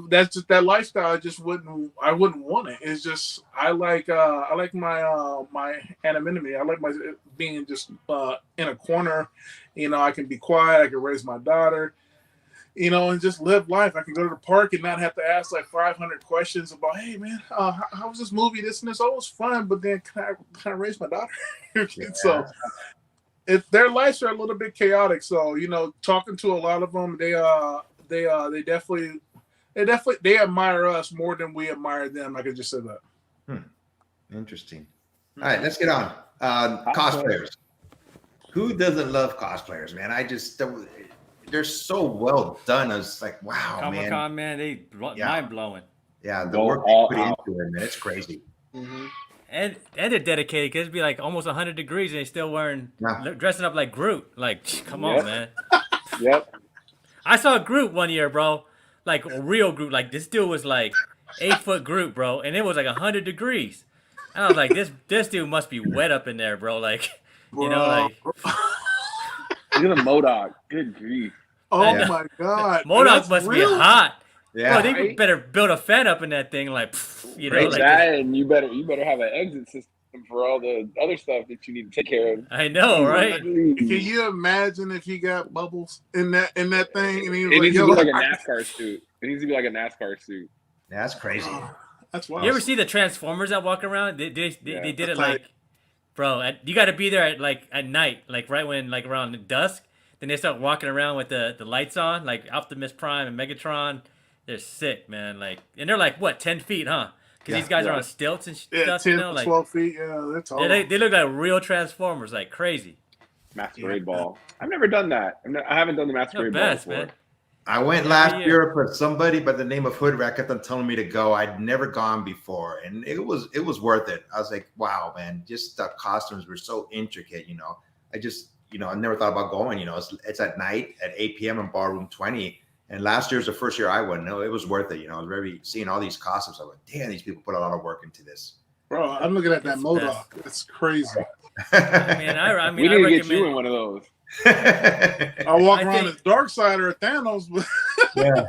That's just that lifestyle. I wouldn't want it. It's just I like my my anonymity. I like my being just in a corner. I can be quiet. I can raise my daughter. And just live life. I can go to the park and not have to ask 500 questions about, hey man, how was this movie? This and this. Oh, it was fun, but then can I raise my daughter? So their lives are a little bit chaotic. So talking to a lot of them, they definitely admire us more than we admire them. I could just say that. Interesting. All right, let's get on. Cosplayers. Who doesn't love cosplayers, man? They're so well done. I was like, wow, Comic-Con, man, they mind blowing. Yeah, the work they put into it, man, it's crazy. Mm-hmm. And they're dedicated, because it'd be almost 100 degrees and they're still dressing up like Groot. Come on, man. Yep. I saw Groot one year, bro. A real Groot. This dude was 8-foot Groot, bro, and it was 100 degrees. And I was like, this dude must be wet up in there, bro. Even MODOK. Good grief. Oh my God. MODOK must be hot. Yeah. Bro, they better build a fan up in that thing, and you better have an exit system for all the other stuff that you need to take care of. I know, right? Can you imagine if he got bubbles in that thing? And he was it needs to be like a NASCAR suit. It needs to be like a NASCAR suit. Yeah, that's crazy. That's wild. You ever see the Transformers that walk around? They did it bro. You got to be there at night, right when around dusk. Then they start walking around with the lights on, Optimus Prime and Megatron. They're sick, man. And they're what, 10 feet, huh? Because these guys are on stilts and stuff. 10 to 12 feet. Yeah, they're tall. They look like real Transformers, crazy. Masquerade Ball. I've never done that. I haven't done the Masquerade Ball before. Man. I went last year, but somebody by the name of Hood Rat kept on telling me to go. I'd never gone before, and it was worth it. I was like, wow, man, just the costumes were so intricate. I just I never thought about going. It's at night at 8 p.m. in Ballroom 20. And last year was the first year I went. No, it was worth it. I was seeing all these costumes. I was like, damn, these people put a lot of work into this. Bro, I'm looking at that MODOK. It's crazy. I mean, we need to recommend... get you in one of those. I walk around as Dark Side or Thanos. Yeah.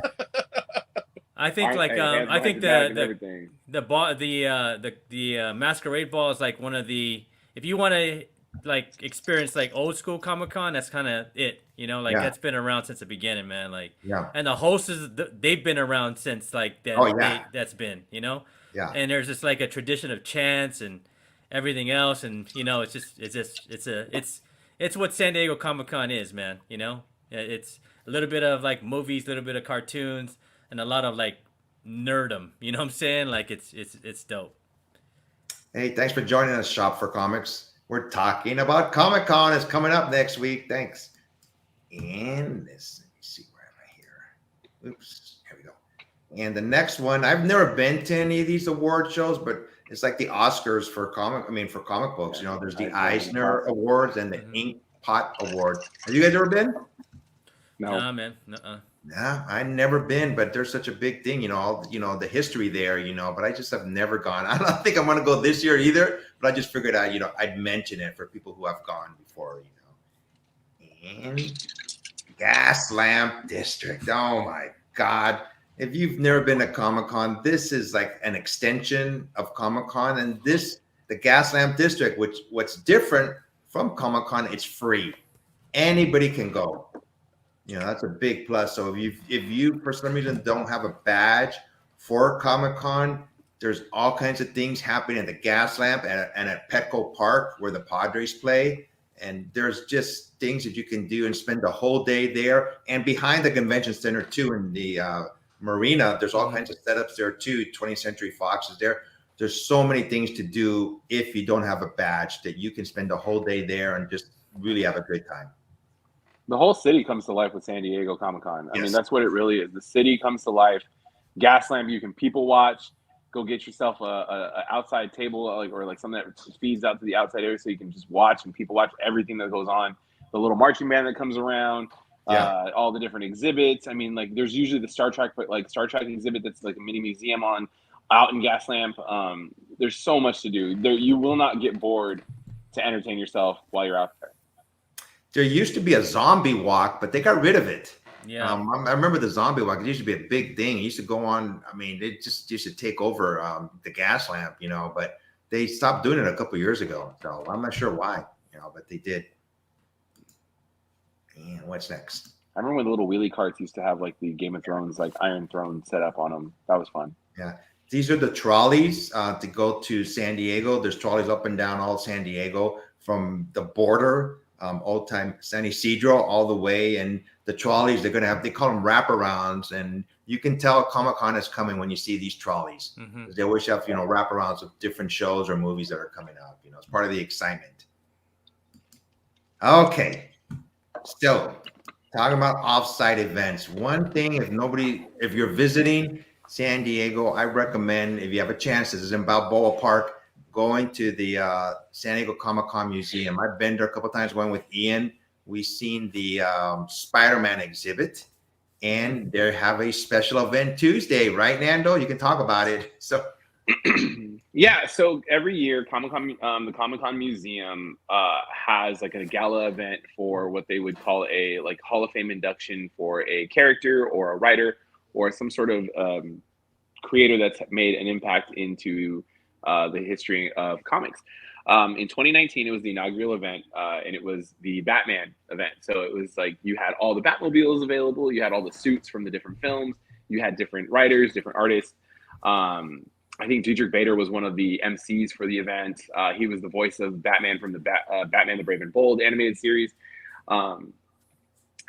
I think I think the Masquerade Ball is one of the, if you want to experience old school Comic-Con, that's kind of it. That's been around since the beginning, man. And the hosts they've been around since that. That's been, Yeah. And there's just a tradition of chants and everything else, and it's what San Diego Comic-Con is, man. It's a little bit of like movies, a little bit of cartoons, and a lot of like nerdum. You know what I'm saying? Like it's dope. Hey, thanks for joining us, Shop for Comics. We're talking about Comic Con is coming up next week. Thanks. And this, let me see, where am I here? Oops, here we go. And the next one, I've never been to any of these award shows, but it's like the Oscars for comic books. You know, there's the Eisner Awards and the Ink Pot Award. Have you guys ever been? No. Nah, man. Nuh-uh. Yeah, I've never been, but there's such a big thing, the history there, but I just have never gone. I don't think I'm going to go this year either, but I just figured out, I'd mention it for people who have gone before, And Gas Lamp District. Oh my God. If you've never been to Comic-Con, this is like an extension of Comic-Con, and the Gas Lamp District, what's different from Comic-Con, it's free. Anybody can go. That's a big plus. So if you for some reason don't have a badge for Comic-Con, there's all kinds of things happening at the Gas Lamp and at Petco Park where the Padres play. And there's just things that you can do and spend the whole day there. And behind the convention center too, in the marina, there's all kinds of setups there too. 20th Century Fox is there. There's so many things to do if you don't have a badge that you can spend the whole day there and just really have a good time. The whole city comes to life with San Diego Comic-Con. I Yes. mean, that's what it really is. The city comes to life. Gaslamp, you can people watch. Go get yourself a outside table, or something that feeds out to the outside area, so you can just watch and people watch everything that goes on. The little marching band that comes around, all the different exhibits. I mean, there's usually the Star Trek exhibit that's like a mini museum out in Gaslamp. There's so much to do. You will not get bored to entertain yourself while you're out there. There used to be a zombie walk, but they got rid of it. Yeah. I remember the zombie walk. It used to be a big thing. It used to go on. I mean, it just used to take over the Gas Lamp, but they stopped doing it a couple years ago. So I'm not sure why, but they did. And what's next? I remember when the little wheelie carts used to have like the Game of Thrones, like Iron Throne set up on them. That was fun. Yeah. These are the trolleys to go to San Diego. There's trolleys up and down all San Diego from the border, old time San Isidro, all the way. And the trolleys, they call them wraparounds. And you can tell Comic-Con is coming when you see these trolleys. Mm-hmm. They always have, wraparounds of different shows or movies that are coming up. It's part of the excitement. Okay. So talking about off-site events. One thing, if you're visiting San Diego, I recommend, if you have a chance, this is in Balboa Park, going to the San Diego Comic-Con Museum. I've been there a couple of times, went with Ian. We've seen the Spider-Man exhibit, and they have a special event Tuesday, right, Nando? You can talk about it. So, yeah. So every year, the Comic-Con Museum has like a gala event for what they would call a Hall of Fame induction for a character or a writer or some sort of creator that's made an impact into the history of comics. In 2019, it was the inaugural event, and it was the Batman event. So it was like you had all the Batmobiles available, you had all the suits from the different films, you had different writers, different artists. I think Diedrich Bader was one of the MCs for the event. He was the voice of Batman from the Batman the Brave and Bold animated series.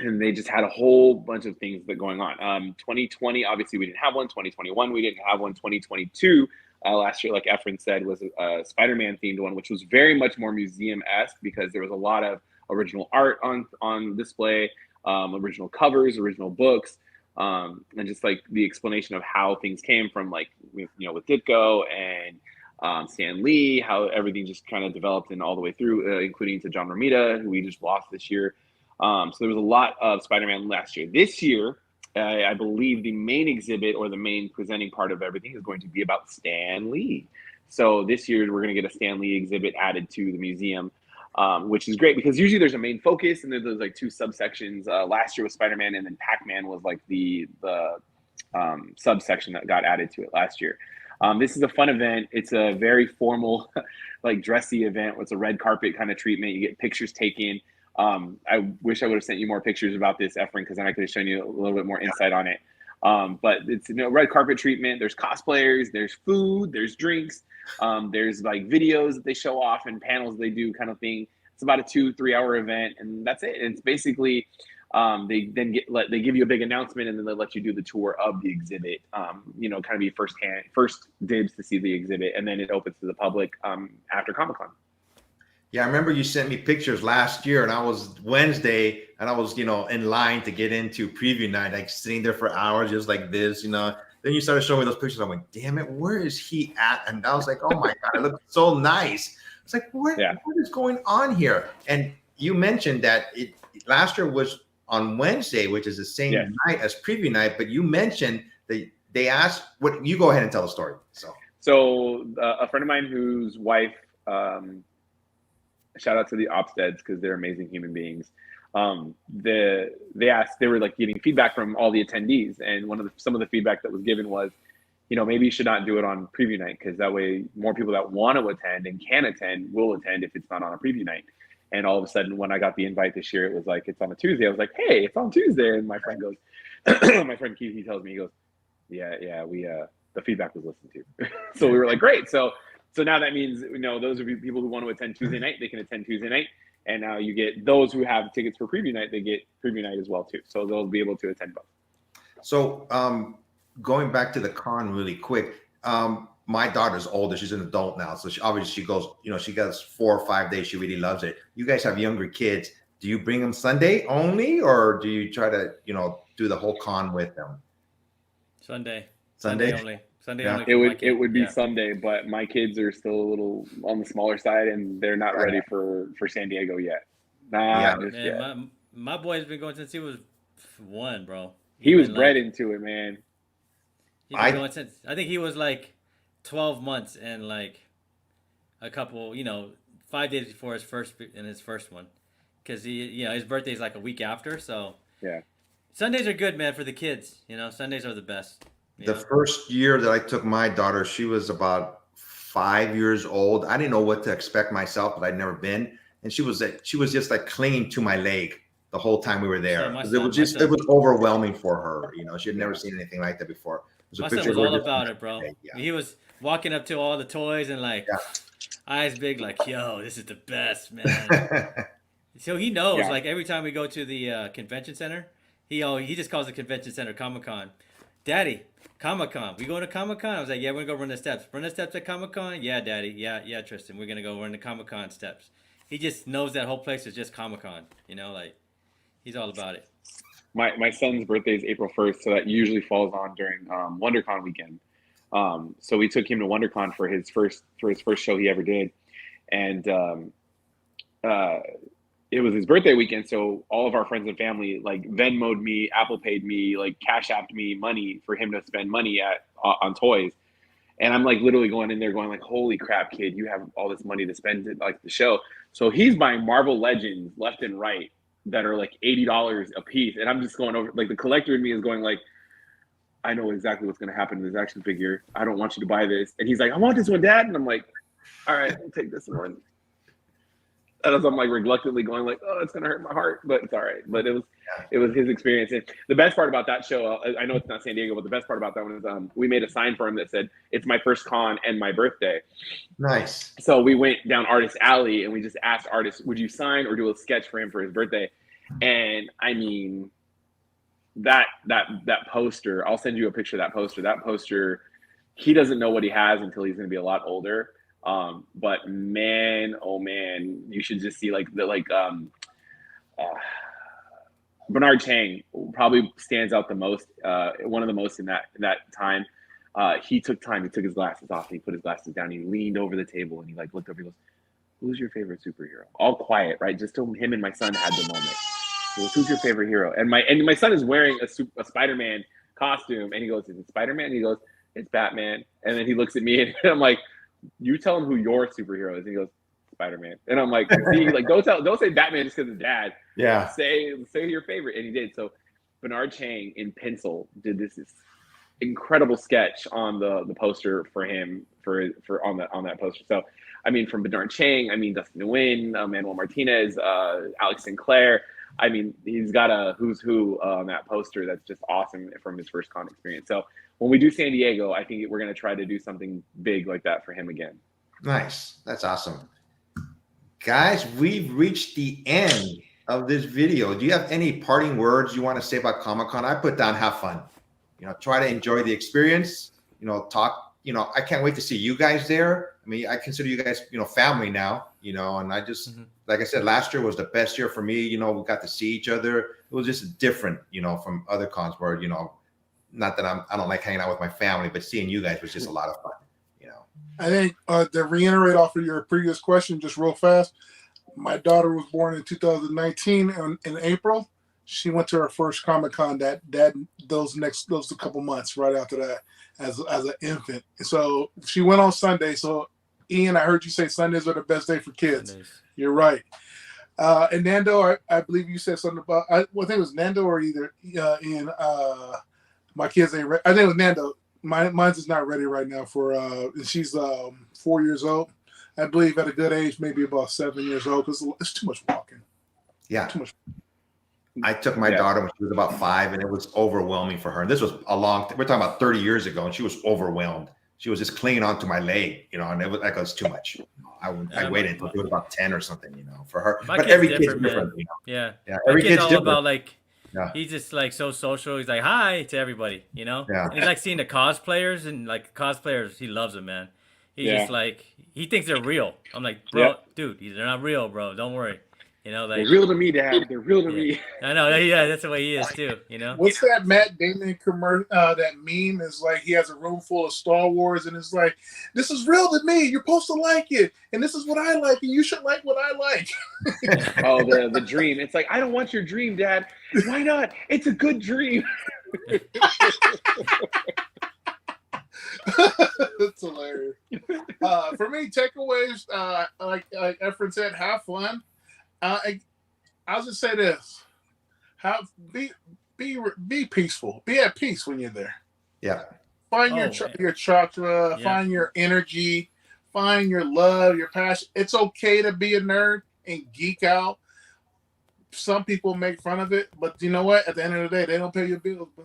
And they just had a whole bunch of things that going on. 2020, obviously we didn't have one. 2021, we didn't have one. 2022, last year, like Efren said, was a Spider-Man themed one, which was very much more museum-esque because there was a lot of original art on display, original covers, original books, and just like the explanation of how things came from, like, with Ditko and Stan Lee, how everything just kind of developed and all the way through, including to John Romita, who we just lost this year. So there was a lot of Spider-Man last year. This year, I believe the main exhibit or the main presenting part of everything is going to be about Stan Lee. So this year we're going to get a Stan Lee exhibit added to the museum, which is great because usually there's a main focus and there's like two subsections. Last year was Spider-Man, and then Pac-Man was like the subsection that got added to it last year. This is a fun event. It's a very formal, like dressy event. It's a red carpet kind of treatment. You get pictures taken. I wish I would have sent you more pictures about this, Efren, because then I could have shown you a little bit more insight on it. But it's red carpet treatment. There's cosplayers, there's food, there's drinks, there's like videos that they show off and panels they do kind of thing. It's about a 2-3 hour event, and that's it. It's basically they then they give you a big announcement, and then they let you do the tour of the exhibit. You know, kind of be first dibs to see the exhibit, and then it opens to the public after Comic-Con. Yeah, I remember you sent me pictures last year, and I was Wednesday, and I was, you know, in line to get into preview night, like sitting there for hours, just like this, you know. Then you started showing me those pictures. I'm like, damn it, where is he at? And I was like, oh my God, it looked so nice. It's like, what is going on here? And you mentioned that last year was on Wednesday, which is the same night as preview night, but you mentioned that they asked, what, you go ahead and tell the story. So a friend of mine whose wife, shout out to the Opsteads because they're amazing human beings. They asked, they were like getting feedback from all the attendees, and some of the feedback that was given was, you know, maybe you should not do it on preview night, because that way more people that want to attend and can attend will attend if it's not on a preview night. And all of a sudden, when I got the invite this year, it was like, it's on a Tuesday. I was like, hey, it's on Tuesday. And my friend goes, my friend Keith, he tells me, he goes, yeah, we the feedback was listened to. So we were like, great. So now that means, you know, those of you people who want to attend Tuesday night, they can attend Tuesday night. And now you get those who have tickets for preview night, they get preview night as well too. So they'll be able to attend both. So going back to the con really quick, my daughter's older. She's an adult now. So she goes, you know, she goes 4 or 5 days. She really loves it. You guys have younger kids. Do you bring them Sunday only, or do you try to, you know, do the whole con with them? Sunday only. Sunday Yeah. only. It would be Sunday, but my kids are still a little on the smaller side, and they're not ready for San Diego yet. My boy's been going since he was 1, bro. He was bred into it, man. He's been going since, I think he was like 12 months and like a couple, you know, 5 days before his first one, because his birthday's like a week after. So yeah, Sundays are good, man, for the kids. You know, Sundays are the best. The first year that I took my daughter, she was about 5 years old. I didn't know what to expect myself, but I'd never been. And she was just like clinging to my leg the whole time we were there. It was overwhelming for her. You know, she had never seen anything like that before. My son was all about it, bro. Yeah. He was walking up to all the toys and like eyes big, like, yo, this is the best, man. So he knows, like every time we go to the convention center, he just calls the convention center Comic-Con. Daddy, Comic-Con. We going to Comic-Con? I was like, yeah, we're going to go run the steps. Run the steps at Comic-Con? Yeah, Daddy. Yeah, Tristan. We're going to go run the Comic-Con steps. He just knows that whole place is just Comic-Con. You know, like, he's all about it. My son's birthday is April 1st, so that usually falls on during WonderCon weekend. So we took him to WonderCon for his first show he ever did. And it was his birthday weekend, so all of our friends and family like Venmo'd me, Apple Paid me, like Cash Apped me money for him to spend money on toys. And I'm like literally going in there going like, holy crap, kid, you have all this money to spend at like the show. So he's buying Marvel Legends left and right that are like $80 a piece. And I'm just going over, like the collector in me is going like, I know exactly what's going to happen to this action figure. I don't want you to buy this. And he's like, I want this one, Dad. And I'm like, all right, I'll take this one. And as I'm like reluctantly going like, oh, it's gonna hurt my heart, but it's all right. But it was his experience. And the best part about that show, I know it's not San Diego, but the best part about that one is we made a sign for him that said, "It's my first con and my birthday." Nice. So we went down Artist Alley and we just asked artists, would you sign or do a sketch for him for his birthday? And I mean, that poster, I'll send you a picture of that poster. That poster, he doesn't know what he has until he's gonna be a lot older. But man, oh man, you should just see Bernard Chang probably stands out the most, one of the most in that time. He took time, he took his glasses off, and he put his glasses down, he leaned over the table and he like looked over, he goes, who's your favorite superhero? All quiet, right? Just so him and my son had the moment. He goes, who's your favorite hero? And my son is wearing a Spider-Man costume, and he goes, is it Spider-Man? And he goes, it's Batman. And then he looks at me and I'm like, you tell him who your superhero is. And he goes, Spider-Man. And I'm like, see, like don't say Batman just because of Dad. Yeah. Say your favorite. And he did. So Bernard Chang in pencil did this incredible sketch on the poster for him for on that poster. So I mean, from Bernard Chang, I mean Dustin Nguyen, Manuel Martinez, Alex Sinclair. I mean, he's got a who's who on that poster that's just awesome from his first con experience. So when we do San Diego, I think we're going to try to do something big like that for him again. Nice. That's awesome. Guys, we've reached the end of this video, do you have any parting words you want to say about Comic-Con? I put down have fun. Try to enjoy the experience. Talk. I can't wait to see you guys there. I mean, I consider you guys, family now. And I just, like I said, last year was the best year for me. We got to see each other. It was just different, from other cons where, not that I don't like hanging out with my family, but seeing you guys was just a lot of fun. I think to reiterate off of your previous question, just real fast, my daughter was born in 2019 in April. She went to her first Comic-Con those couple months right after that as an infant. So she went on Sunday. So Ian, I heard you say Sundays are the best day for kids. Sundays. You're right. And Nando, I believe you said something about, I think it was Nando or either Ian. My kids ain't ready. I think it was Nando. Mine's is not ready right now for. She's 4 years old. I believe at a good age, maybe about 7 years old, because it's too much walking. Yeah. Too much. I took my daughter when she was about 5, and it was overwhelming for her. And this was we're talking about 30 years ago, and she was overwhelmed. She was just clinging onto my leg, and it was too much. I waited until she was about 10 or something, for her. But every kid's different. Yeah. Every kid's all different. About he's just so social. He's like hi to everybody, Yeah. And he's like seeing the cosplayers and cosplayers. He loves them, man. He's just he thinks they're real. I'm like, bro, dude, they're not real, bro. Don't worry. They're real to me, Dad. They're real to me. I know. Yeah, that's the way he is too. What's that Matt Damon commercial? That meme is like he has a room full of Star Wars, and it's like, this is real to me. You're supposed to like it, and this is what I like, and you should like what I like. Oh, the dream. It's like, I don't want your dream, Dad. Why not? It's a good dream. That's hilarious. For me, takeaways, like Efren said, have fun. I'll just say this: be peaceful. Be at peace when you're there. Yeah. Find your chakra. Yeah. Find your energy. Find your love, your passion. It's okay to be a nerd and geek out. Some people make fun of it, but you know what? At the end of the day, they don't pay your bills, bro.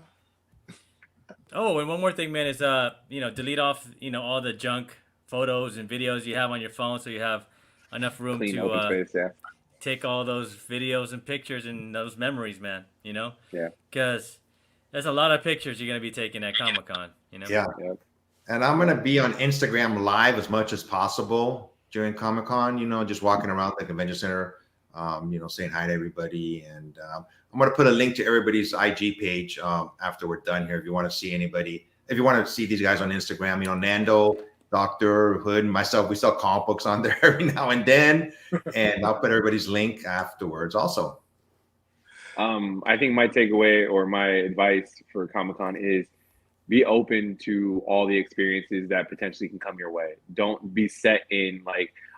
Oh, and one more thing, man, is delete off all the junk photos and videos you have on your phone, so you have enough room Clean to open space, take all those videos and pictures and those memories, man. Yeah. Because there's a lot of pictures you're gonna be taking at Comic-Con. Yeah. And I'm gonna be on Instagram Live as much as possible during Comic-Con. Just walking around the convention center, saying hi to everybody, and I'm going to put a link to everybody's IG page after we're done here. If you want to see anybody, if you want to see these guys on Instagram, Nando, Dr. Hood, and myself, we sell comic books on there every now and then. And I'll put everybody's link afterwards also. I think my takeaway or my advice for Comic-Con is be open to all the experiences that potentially can come your way. Don't be set in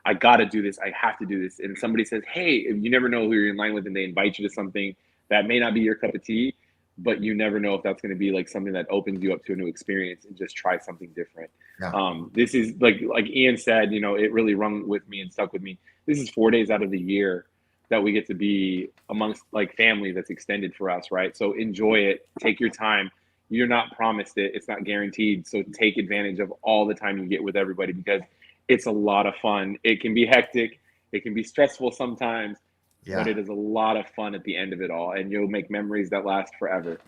I got to do this. I have to do this. And somebody says, hey, you never know who you're in line with, and they invite you to something that may not be your cup of tea, but you never know if that's going to be something that opens you up to a new experience, and just try something different. Yeah. This is like Ian said, it really rung with me and stuck with me. This is 4 days out of the year that we get to be amongst family that's extended for us, right? So enjoy it. Take your time. You're not promised it. It's not guaranteed. So take advantage of all the time you get with everybody, because it's a lot of fun. It can be hectic. It can be stressful sometimes. Yeah. But it is a lot of fun at the end of it all, and you'll make memories that last forever.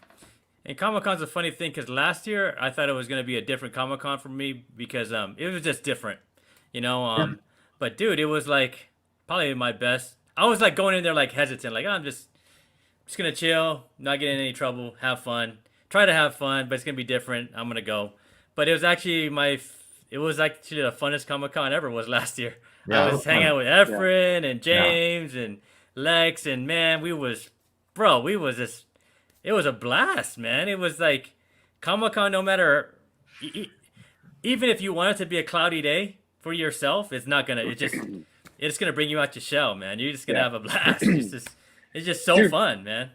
And Comic-Con's a funny thing, because last year I thought it was going to be a different Comic-Con for me, because it was just different, But dude, it was probably my best. I was going in there hesitant, I'm just going to chill, not get in any trouble, have fun, try to have fun, but it's going to be different. I'm going to go. But it was actually the funnest Comic-Con ever was last year. Yeah, I was hanging out with Efren and James and Lex, and man, it was a blast, man. It was Comic-Con, no matter, even if you want it to be a cloudy day for yourself, it's not gonna, it's gonna bring you out your shell, man. You're just gonna have a blast. It's just so fun, man.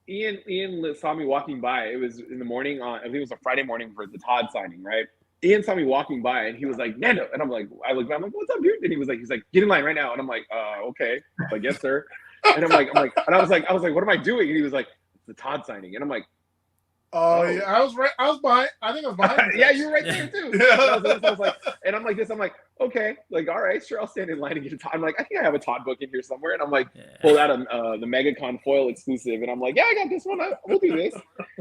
Ian saw me walking by. It was in the morning I think it was a Friday morning for the Todd signing, right? Ian saw me walking by, and he was like, Nando. And I'm like, I'm like, what's up, dude? And he's like, get in line right now. And I'm like, okay. I'm like, yes, sir. And I'm like, and I was like, what am I doing? And he was like, it's the Todd signing. And I'm like, Oh yeah, I was right. I was behind. I think I was behind. Yeah, you're right there too. Yeah. I was like, and I'm like this. I'm like, okay, like all right, sure, I'll stand in line and get a Todd. I'm like, I think I have a Todd book in here somewhere, and I'm like, pull out the MegaCon foil exclusive, and I'm like, yeah, I got this one. We'll do this.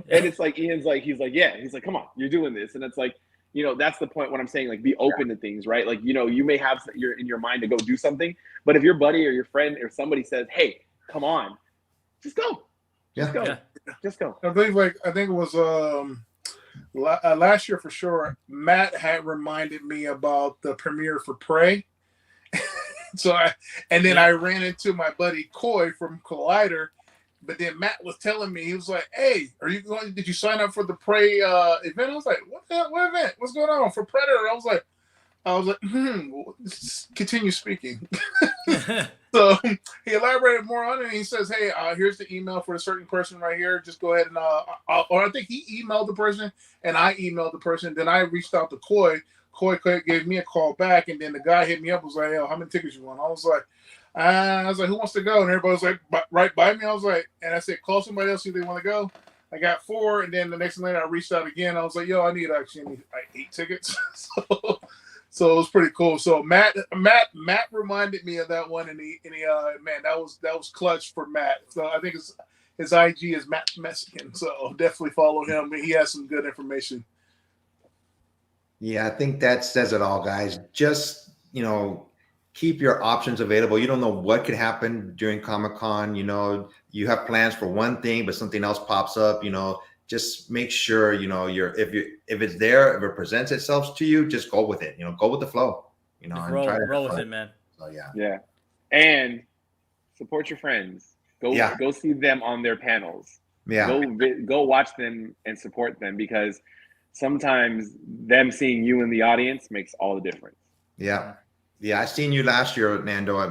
And it's like Ian's like, he's like, come on, you're doing this, and it's like, that's the point when I'm saying like be open to things, right? Like you may have you're in your mind to go do something, but if your buddy or your friend or somebody says, hey, come on, just go. Just go. Yeah. Just go. I think it was last year for sure. Matt had reminded me about the premiere for Prey. I ran into my buddy Coy from Collider, but then Matt was telling me, he was like, "Hey, did you sign up for the Prey event?" I was like, "What event? What's going on for Predator?" I was like, continue speaking. So he elaborated more on it, and he says, "Hey, here's the email for a certain person right here. Just go ahead and or I think he emailed the person, and I emailed the person. Then I reached out to Coy. Coy gave me a call back, and then the guy hit me up. Was like, "Yo, how many tickets you want?" I was like, "Who wants to go?" And everybody was like, "Right by me." I was like, and I said, "Call somebody else if they want to go." I got 4, and then the next night I reached out again. I was like, "Yo, I need like 8 tickets." So it was pretty cool. So Matt reminded me of that one, and he man, that was clutch for Matt. So I think his IG is Matt Mexican. So definitely follow him. He has some good information. Yeah, I think that says it all, guys. Just keep your options available. You don't know what could happen during Comic-Con. You have plans for one thing, but something else pops up. Just make sure if it's there, if it presents itself to you, just go with it. Go with the flow. And roll with it, man. So yeah, and support your friends. Go see them on their panels. Yeah, go watch them and support them, because sometimes them seeing you in the audience makes all the difference. Yeah, I seen you last year, Nando, at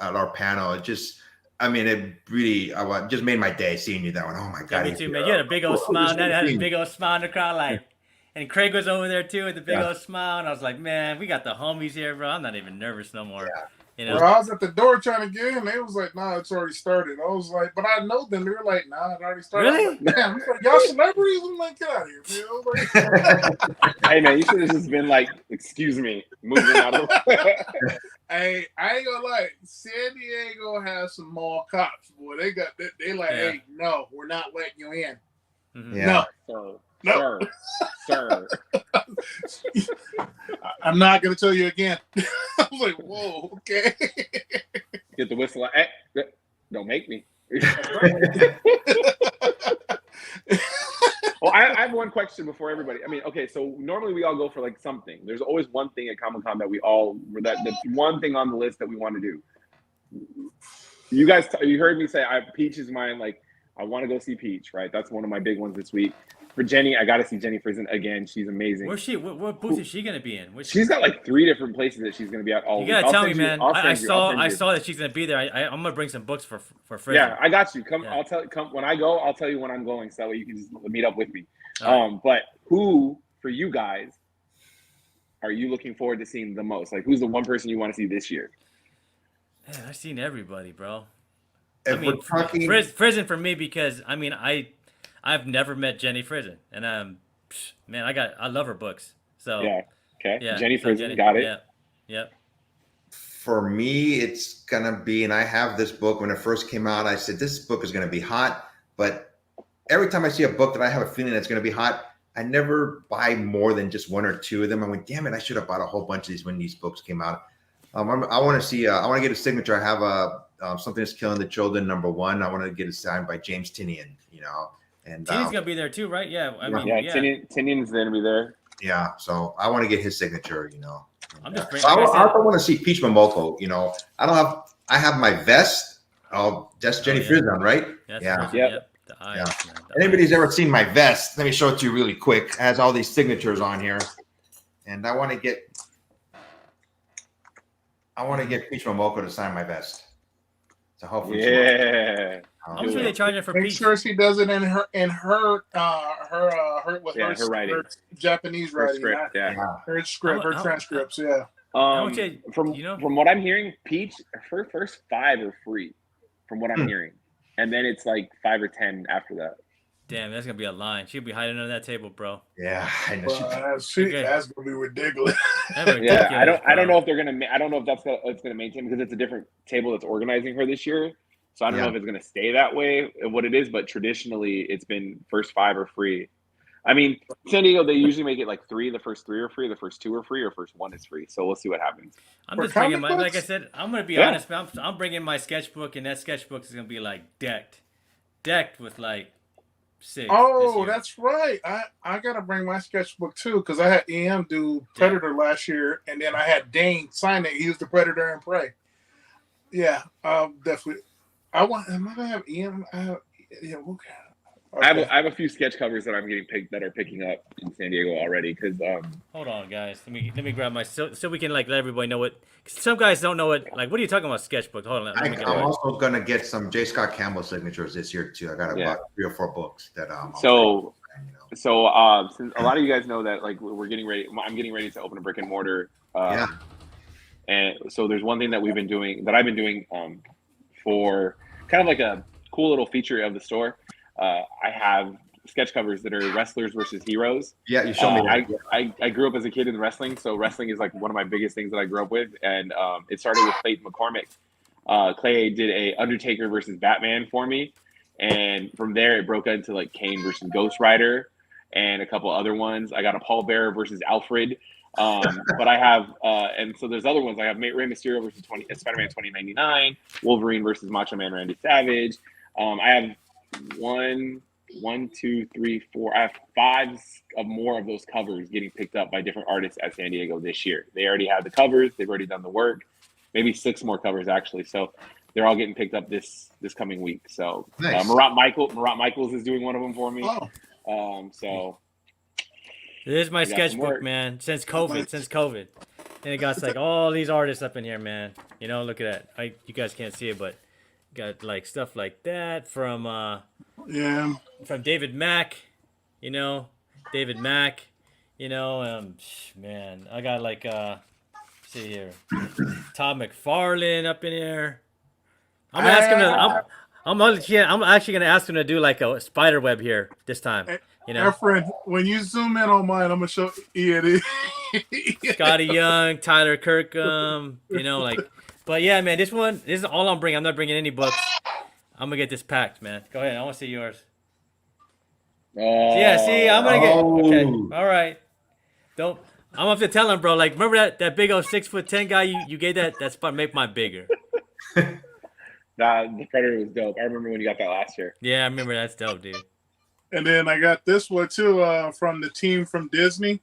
our panel. It just made my day seeing you that one. Oh my God. Yeah, me too, man. You had a big old smile. And I had a big old smile in the crowd, and Craig was over there too with the big old smile. And I was like, man, we got the homies here, bro. I'm not even nervous no more. Yeah. Well, I was at the door trying to get in. They was like, "Nah, it's already started." I was like, "But I know them." They were like, "Nah, it already started." Really? Damn, like, y'all celebrities? I'm like, get out of here, man. I was like, hey, man, you should have just been like, "Excuse me," moving out of the way. Hey, I ain't gonna lie. San Diego has some mall cops, boy. They like, hey, no, we're not letting you in. Mm-hmm. Yeah. No. Sir. I'm not gonna tell you again. I was like, whoa, okay. Get the whistle. Hey, don't make me. Well, I have one question before everybody. I mean, okay, so normally we all go for like something. There's always one thing at Comic-Con that's one thing on the list that we want to do. You guys, you heard me say Peach is mine. Like, I want to go see Peach, right? That's one of my big ones this week. For Jenny, I got to see Jenny Friesen again. She's amazing. Where's she? What booth is she gonna be in? She's got like 3 different places that she's gonna be at all week. You gotta tell me, man. I saw that she's gonna be there. I'm gonna bring some books for Friesen. Yeah, I got you. Come, Yeah. Come when I go. I'll tell you when I'm going, so that way you can just meet up with me. Right. But who for you guys are you looking forward to seeing the most? Like, who's the one person you want to see this year? Man, I've seen everybody, bro. If we're talking Friesen for me, because I've never met Jenny Friesen, and man, I love her books. So yeah, Jenny Friesen, got it. Yeah, yep. For me, it's gonna be, and I have this book. When it first came out, I said this book is gonna be hot. But every time I see a book that I have a feeling that's gonna be hot, I never buy more than just 1 or 2 of them. I went, damn it, I should have bought a whole bunch of these when these books came out. I want to see. I want to get a signature. I have Something That's Killing the Children #1. I want to get it signed by James Tynion. And Tinian's gonna be there too, right? Yeah, Tinian's gonna be there. Yeah, so I want to get his signature. I'm just I also want to see Peach Momoko. I have my vest. Oh, that's Jenny Friesen, right? Yeah. Yep. The eyes, man. Anybody's ever seen my vest? Let me show it to you really quick. It has all these signatures on here, and I want to get Peach Momoko to sign my vest. So hopefully, How much are they charging for Make Peach? sure she does it in her writing. Her Japanese writing, script, her script, her transcripts, From what I'm hearing, Peach, her first 5 are free, from what I'm hearing, and then it's like 5 or 10 after that. Damn, that's gonna be a line. She'll be hiding under that table, bro. Yeah, I know. Okay. That's gonna be ridiculous. That's Yeah, ridiculous, I don't bro. know if they're gonna. I don't know if it's gonna maintain because it's a different table that's organizing her this year. So I don't know if it's gonna stay that way. What it is, but traditionally it's been first 5 are free. I mean, San Diego, they usually make it like 3. The first 3 are free. The first 2 are free, or first 1 is free. So we'll see what happens. I'm For just bringing comic like I books? said, I'm gonna be Yeah. honest, man. I'm bringing my sketchbook, and that sketchbook is gonna be like decked with like 6. Oh, this year. that's right. I gotta bring my sketchbook too because I had EM do Predator last year, and then I had Dane sign it. He was the Predator and Prey. Yeah, definitely. Am I gonna have EM? Yeah, okay. I have a few sketch covers that I'm that are picking up in San Diego already because Hold on, guys. Let me grab my so we can like let everybody know what. 'Cause some guys don't know what. Like, what are you talking about? Sketchbook. Hold on. Let me get I'm it. also gonna get some J. Scott Campbell signatures this year too. I got about 3 or 4 books that So since a lot of you guys know that like we're getting ready, I'm getting ready to open a brick and mortar. And so there's one thing that I've been doing for kind of like a cool little feature of the store. I have sketch covers that are wrestlers versus heroes. Yeah, you showed me that. I grew up as a kid in wrestling, so wrestling is like one of my biggest things that I grew up with, and it started with Clayton McCormick. Clay did a Undertaker versus Batman for me, and from there it broke into like Kane versus Ghost Rider and a couple other ones. I got a Paul Bearer versus Alfred. But I have, and so there's other ones. I have Rey Mysterio versus Spider-Man 2099, Wolverine versus Macho Man Randy Savage. I have 1, 2, 3, 4. I have 5 of more of those covers getting picked up by different artists at San Diego this year. They already have the covers. They've already done the work. Maybe 6 more covers actually. So they're all getting picked up this coming week. So Nice. Marat Michaels is doing one of them for me. So. This is my We got some sketchbook, work. man. Since COVID. And it got like all these artists up in here, man. You know, look at that. You guys can't see it, but got like stuff like that from David Mack. You know, man. I got like see here, Todd McFarlane up in here. I'm actually gonna ask him to do like a spider web here this time. You know, Efren, when you zoom in on mine, I'm gonna show Ian. Scotty Young, Tyler Kirkham, you know, like, but yeah, man, this is all I'm bringing. I'm not bringing any books. I'm gonna get this packed, man. Go ahead, I want to see yours. Yeah, see, I'm gonna get okay. All right, I'm gonna have to tell him, bro. Like, remember that big old 6'10" guy you gave that spot? Make mine bigger. The Predator was dope. I remember when you got that last year. Yeah, I remember. That's dope, dude. And then I got this one too from the team from Disney,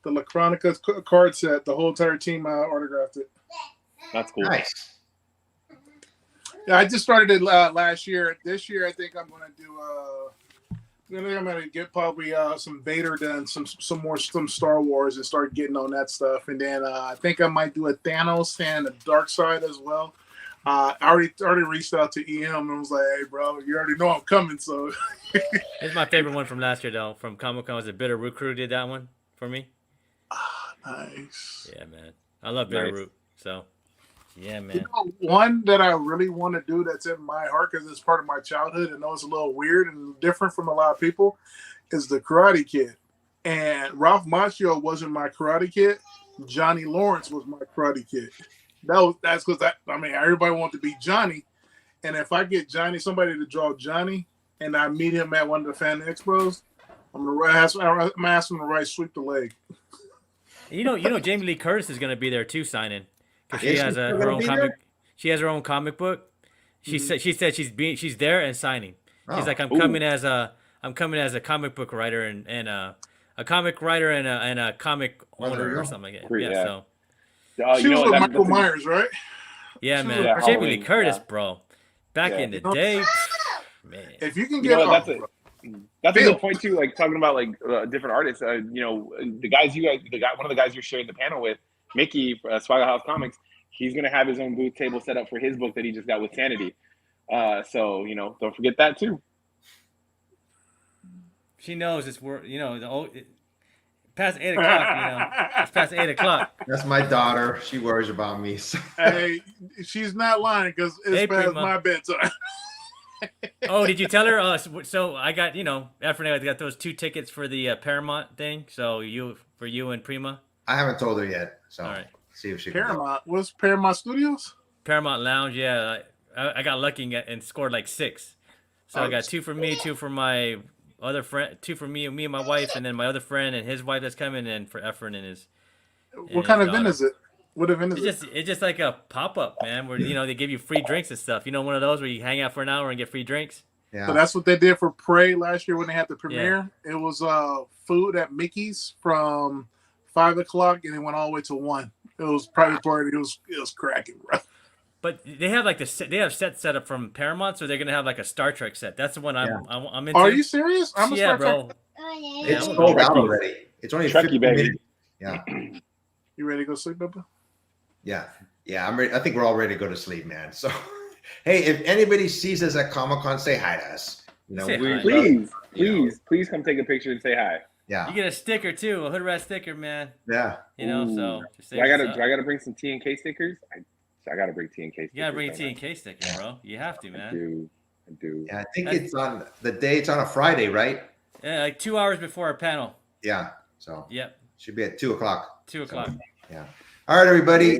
the La Chronica card set. The whole entire team autographed it. That's cool. Nice. Yeah, I just started it last year. This year, I think I'm gonna do. I'm gonna get probably some Vader done, some Star Wars, and start getting on that stuff. And then I think I might do a Thanos and a Dark Side as well. I already reached out to EM and was like, "Hey, bro, you already know I'm coming." So It's my favorite one from last year, though. From Comic Con, was it Bitter Root Crew did that one for me? Nice. Yeah, man. I love Bitter Root. So, yeah, man. You know, one that I really want to do that's in my heart because it's part of my childhood. I know it's a little weird and different from a lot of people. Is the Karate Kid, and Ralph Macchio wasn't my Karate Kid. Johnny Lawrence was my Karate Kid. That's because everybody wanted to be Johnny, and if I get somebody to draw Johnny, and I meet him at one of the fan expos, I'm gonna ask him to write Sweep the Leg. You know, Jamie Lee Curtis is gonna be there too, signing, because she has her own comic. She has her own comic book. She said she's there and signing. She's like, I'm coming as a comic book writer and a comic writer and a comic owner or something like that. Yeah. So. She was with Michael Myers, right? Yeah, man. Yeah, Jamie Lee Halloween, Curtis, bro. Back in the day, man. If you can get that's a good point too. Like talking about like different artists. One of the guys you're sharing the panel with, Mickey, Swagger House Comics. He's gonna have his own booth table set up for his book that he just got with Sanity. So don't forget that too. She knows it's worth. Past 8 o'clock. It's past 8 o'clock. That's my daughter. She worries about me. So. Hey, she's not lying because it's past my bedtime. Oh, did you tell her? So I got, after I got those 2 tickets for the Paramount thing. So for you and Prima. I haven't told her yet, so All right. see if she can go. Paramount. What's Paramount Studios? Paramount Lounge, yeah. I got lucky and scored like 6. So I got 2 for me, 2 for my other friend, 2 for me and my wife, and then my other friend and his wife that's coming, and for Efren and his. What kind of event is it? What event is it? It's just like a pop up, man, where they give you free drinks and stuff. One of those where you hang out for an hour and get free drinks. Yeah. So that's what they did for Prey last year when they had the premiere. Yeah. It was food at Mickey's from 5 o'clock and it went all the way to 1. It was private party. It was cracking, bro. But they have set up from Paramount, so they're gonna have like a Star Trek set. That's the one I'm into. Are you serious? I'm a Star bro. Trek. It's sold out already. It's only 50 minutes. Yeah. You ready to go sleep, Bubba? Yeah, I'm ready. I think we're all ready to go to sleep, man. So, hey, if anybody sees us at Comic-Con, say hi to us. Please come take a picture and say hi. Yeah, you get a sticker too, a Hood Rat sticker, man. Yeah, so do I gotta bring some T&K stickers? I gotta bring T&K stickers. You gotta bring T&K stickers, bro. You have to, man. I do. Yeah, I think it's on the day. It's on a Friday, right? Yeah, like 2 hours before our panel. Yeah. So. Yep. Should be at 2 o'clock. 2 o'clock. So, yeah. All right, everybody.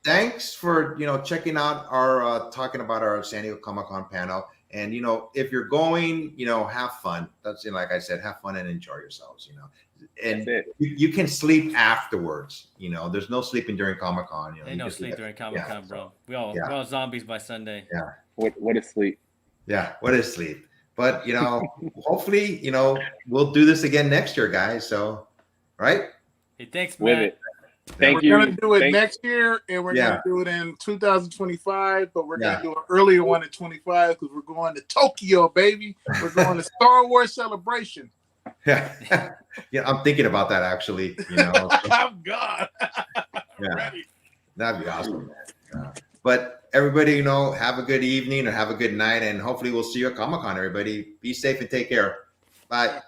Thanks for checking out our talking about our San Diego Comic-Con panel. And if you're going, have fun. That's like I said, have fun and enjoy yourselves. And you can sleep afterwards. There's no sleeping during Comic-Con. Ain't no sleep during Comic-Con, bro. We're all zombies by Sunday. Yeah. What is sleep? Yeah. What is sleep? But hopefully, we'll do this again next year, guys. So, right? Hey, thanks, man. Thank you. We're going to do it next year, and we're going to do it in 2025. But we're going to do an earlier one in 25 because we're going to Tokyo, baby. We're going to Star Wars Celebration. Yeah, I'm thinking about that actually. I'm gone. Ready. That'd be awesome, man. But everybody, have a good evening or have a good night, and hopefully we'll see you at Comic-Con. Everybody, be safe and take care. Bye.